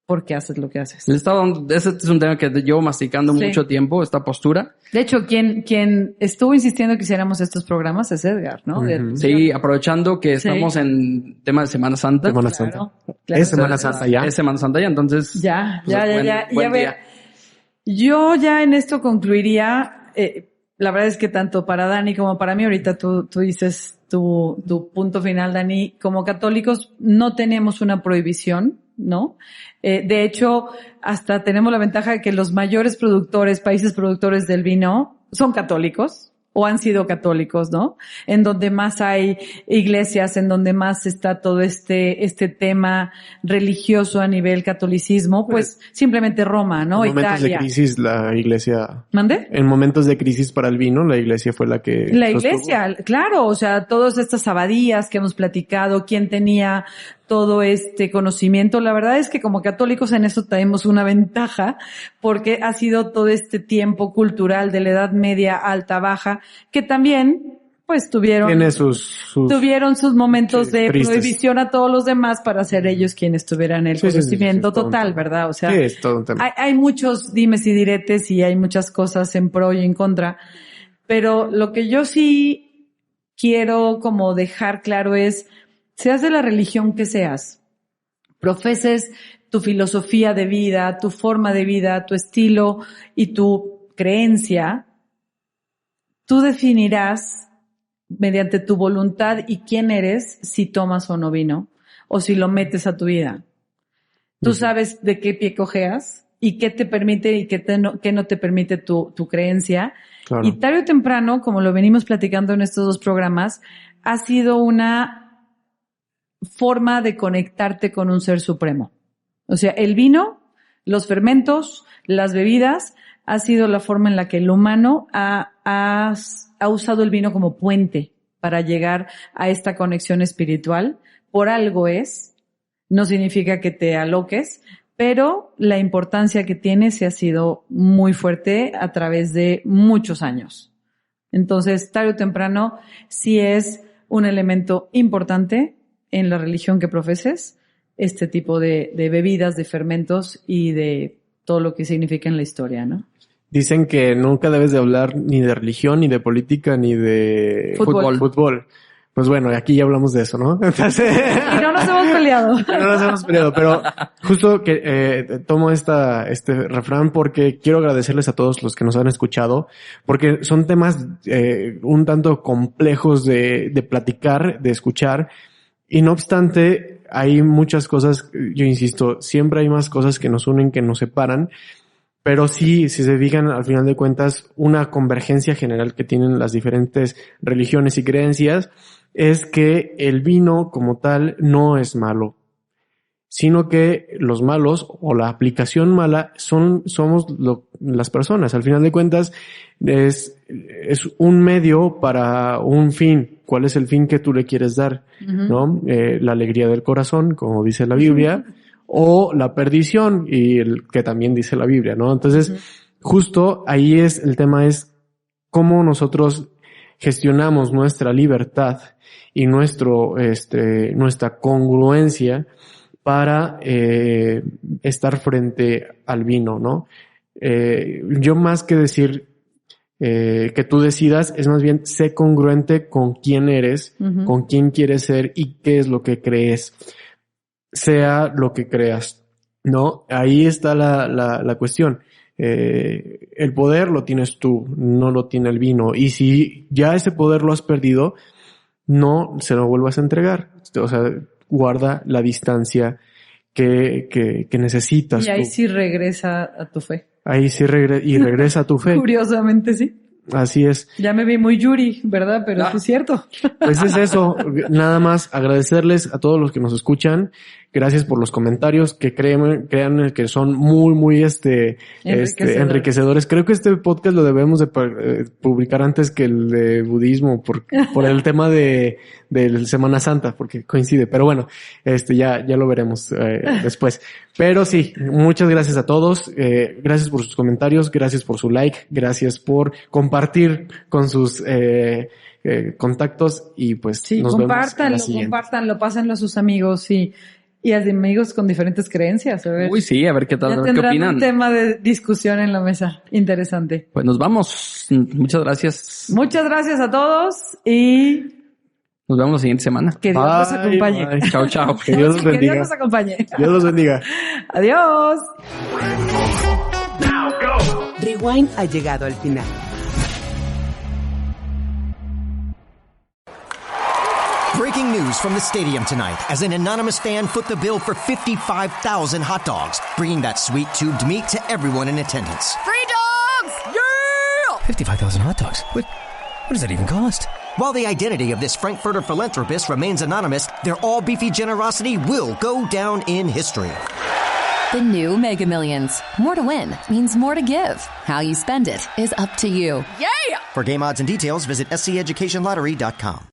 por qué haces lo que haces. Ese es un tema que llevo masticando Sí. mucho tiempo, esta postura. De hecho, quien estuvo insistiendo que hiciéramos estos programas es Edgar, ¿no? Sí, aprovechando que Sí. estamos en tema de Semana Santa. Semana Claro, Santa. claro. Es Semana Santa ya. Es Semana Santa ya, entonces... Ya. Buen Y a ver, día. yo ya en esto concluiría, la verdad es que tanto para Dani como para mí, ahorita tú dices tu punto final, Dani, como católicos no tenemos una prohibición, ¿no? De hecho, hasta tenemos la ventaja de que los mayores países productores del vino son católicos o han sido católicos, ¿no? En donde más hay iglesias, en donde más está todo este tema religioso a nivel catolicismo, pues simplemente Roma, ¿no? En momentos de Italia. crisis, la iglesia... ¿Mande? En momentos de crisis para el vino, la iglesia fue la que... La sostuvo. iglesia, claro, o sea, todas estas abadías que hemos platicado, quién tenía todo este conocimiento. La verdad es que como católicos en eso tenemos una ventaja porque ha sido todo este tiempo cultural de la Edad Media, alta, baja, que también pues tuvieron Tiene sus momentos sí, de tristes. prohibición a todos los demás para ser ellos quienes tuvieran el Sí, conocimiento todo un total, tema. ¿verdad? O sea, Sí, es todo un tema. hay muchos dimes y diretes y hay muchas cosas en pro y en contra, pero lo que yo sí quiero como dejar claro es, seas de la religión que seas, profeses tu filosofía de vida, tu forma de vida, tu estilo y tu creencia, tú definirás mediante tu voluntad y quién eres si tomas o no vino o si lo metes a tu vida. Tú sabes de qué pie cojeas y qué te permite y qué no te permite tu creencia. Claro. Y tarde o temprano, como lo venimos platicando en estos dos programas, ha sido una forma de conectarte con un ser supremo. O sea, el vino, los fermentos, las bebidas, ha sido la forma en la que el humano ha usado el vino como puente para llegar a esta conexión espiritual. Por algo es, no significa que te aloques, pero la importancia que tiene se ha sido muy fuerte a través de muchos años. Entonces, tarde o temprano, sí es un elemento importante en la religión que profeses, este tipo de bebidas, de fermentos y de todo lo que significa en la historia, ¿no? Dicen que nunca debes de hablar ni de religión, ni de política, ni de Fútbol. Pues bueno, aquí ya hablamos de eso, ¿no? Entonces... Y no nos hemos peleado. No nos hemos peleado, pero justo que tomo este refrán porque quiero agradecerles a todos los que nos han escuchado, porque son temas un tanto complejos de platicar, de escuchar, y no obstante, hay muchas cosas, yo insisto, siempre hay más cosas que nos unen que nos separan, pero sí, si se fijan, al final de cuentas, una convergencia general que tienen las diferentes religiones y creencias es que el vino como tal no es malo, sino que los malos o la aplicación mala somos las personas. Al final de cuentas es un medio para un fin. ¿Cuál es el fin que tú le quieres dar? ¿No? La alegría del corazón, como dice la Biblia, o la perdición, y el que también dice la Biblia, ¿no? Entonces, justo ahí el tema es cómo nosotros gestionamos nuestra libertad y nuestra congruencia para estar frente al vino, ¿no? Yo más que decir que tú decidas, es más bien sé congruente con quién eres, con quién quieres ser y qué es lo que crees, sea lo que creas, ¿no? Ahí está la cuestión. El poder lo tienes tú, no lo tiene el vino. Y si ya ese poder lo has perdido, no se lo vuelvas a entregar. O sea, guarda la distancia que necesitas. Y ahí tú. sí regresa a tu fe. Ahí sí regresa a tu fe. Curiosamente sí. Así es. Ya me vi muy Yuri, ¿verdad? Pero sí es cierto. Pues es eso. Nada más agradecerles a todos los que nos escuchan, Gracias por los comentarios que crean que son muy enriquecedores. Creo que este podcast lo debemos de publicar antes que el de budismo por el tema de Semana Santa, porque coincide. Pero bueno, ya lo veremos después. Pero sí, muchas gracias a todos. Gracias por sus comentarios, gracias por su like, gracias por compartir con sus contactos y pues sí, nos vemos en la siguiente. Compártanlo, pásenlo a sus amigos y a amigos con diferentes creencias. A ver. Uy, sí, a ver qué tal, a ver qué opinan. Un tema de discusión en la mesa. Interesante. Pues nos vamos. Muchas gracias. Muchas gracias a todos y nos vemos la siguiente semana. Que Dios los acompañe. Bye. Chao, chao. Que Dios los bendiga. Que Dios los acompañe. Dios los bendiga. Adiós. Rewind ha llegado al final. Breaking news from the stadium tonight as an anonymous fan foot the bill for 55,000 hot dogs, bringing that sweet tubed meat to everyone in attendance. Free dogs! Yeah! 55,000 hot dogs? What does that even cost? While the identity of this Frankfurter philanthropist remains anonymous, their all-beefy generosity will go down in history. The new Mega Millions. More to win means more to give. How you spend it is up to you. Yeah! For game odds and details, visit sceducationlottery.com.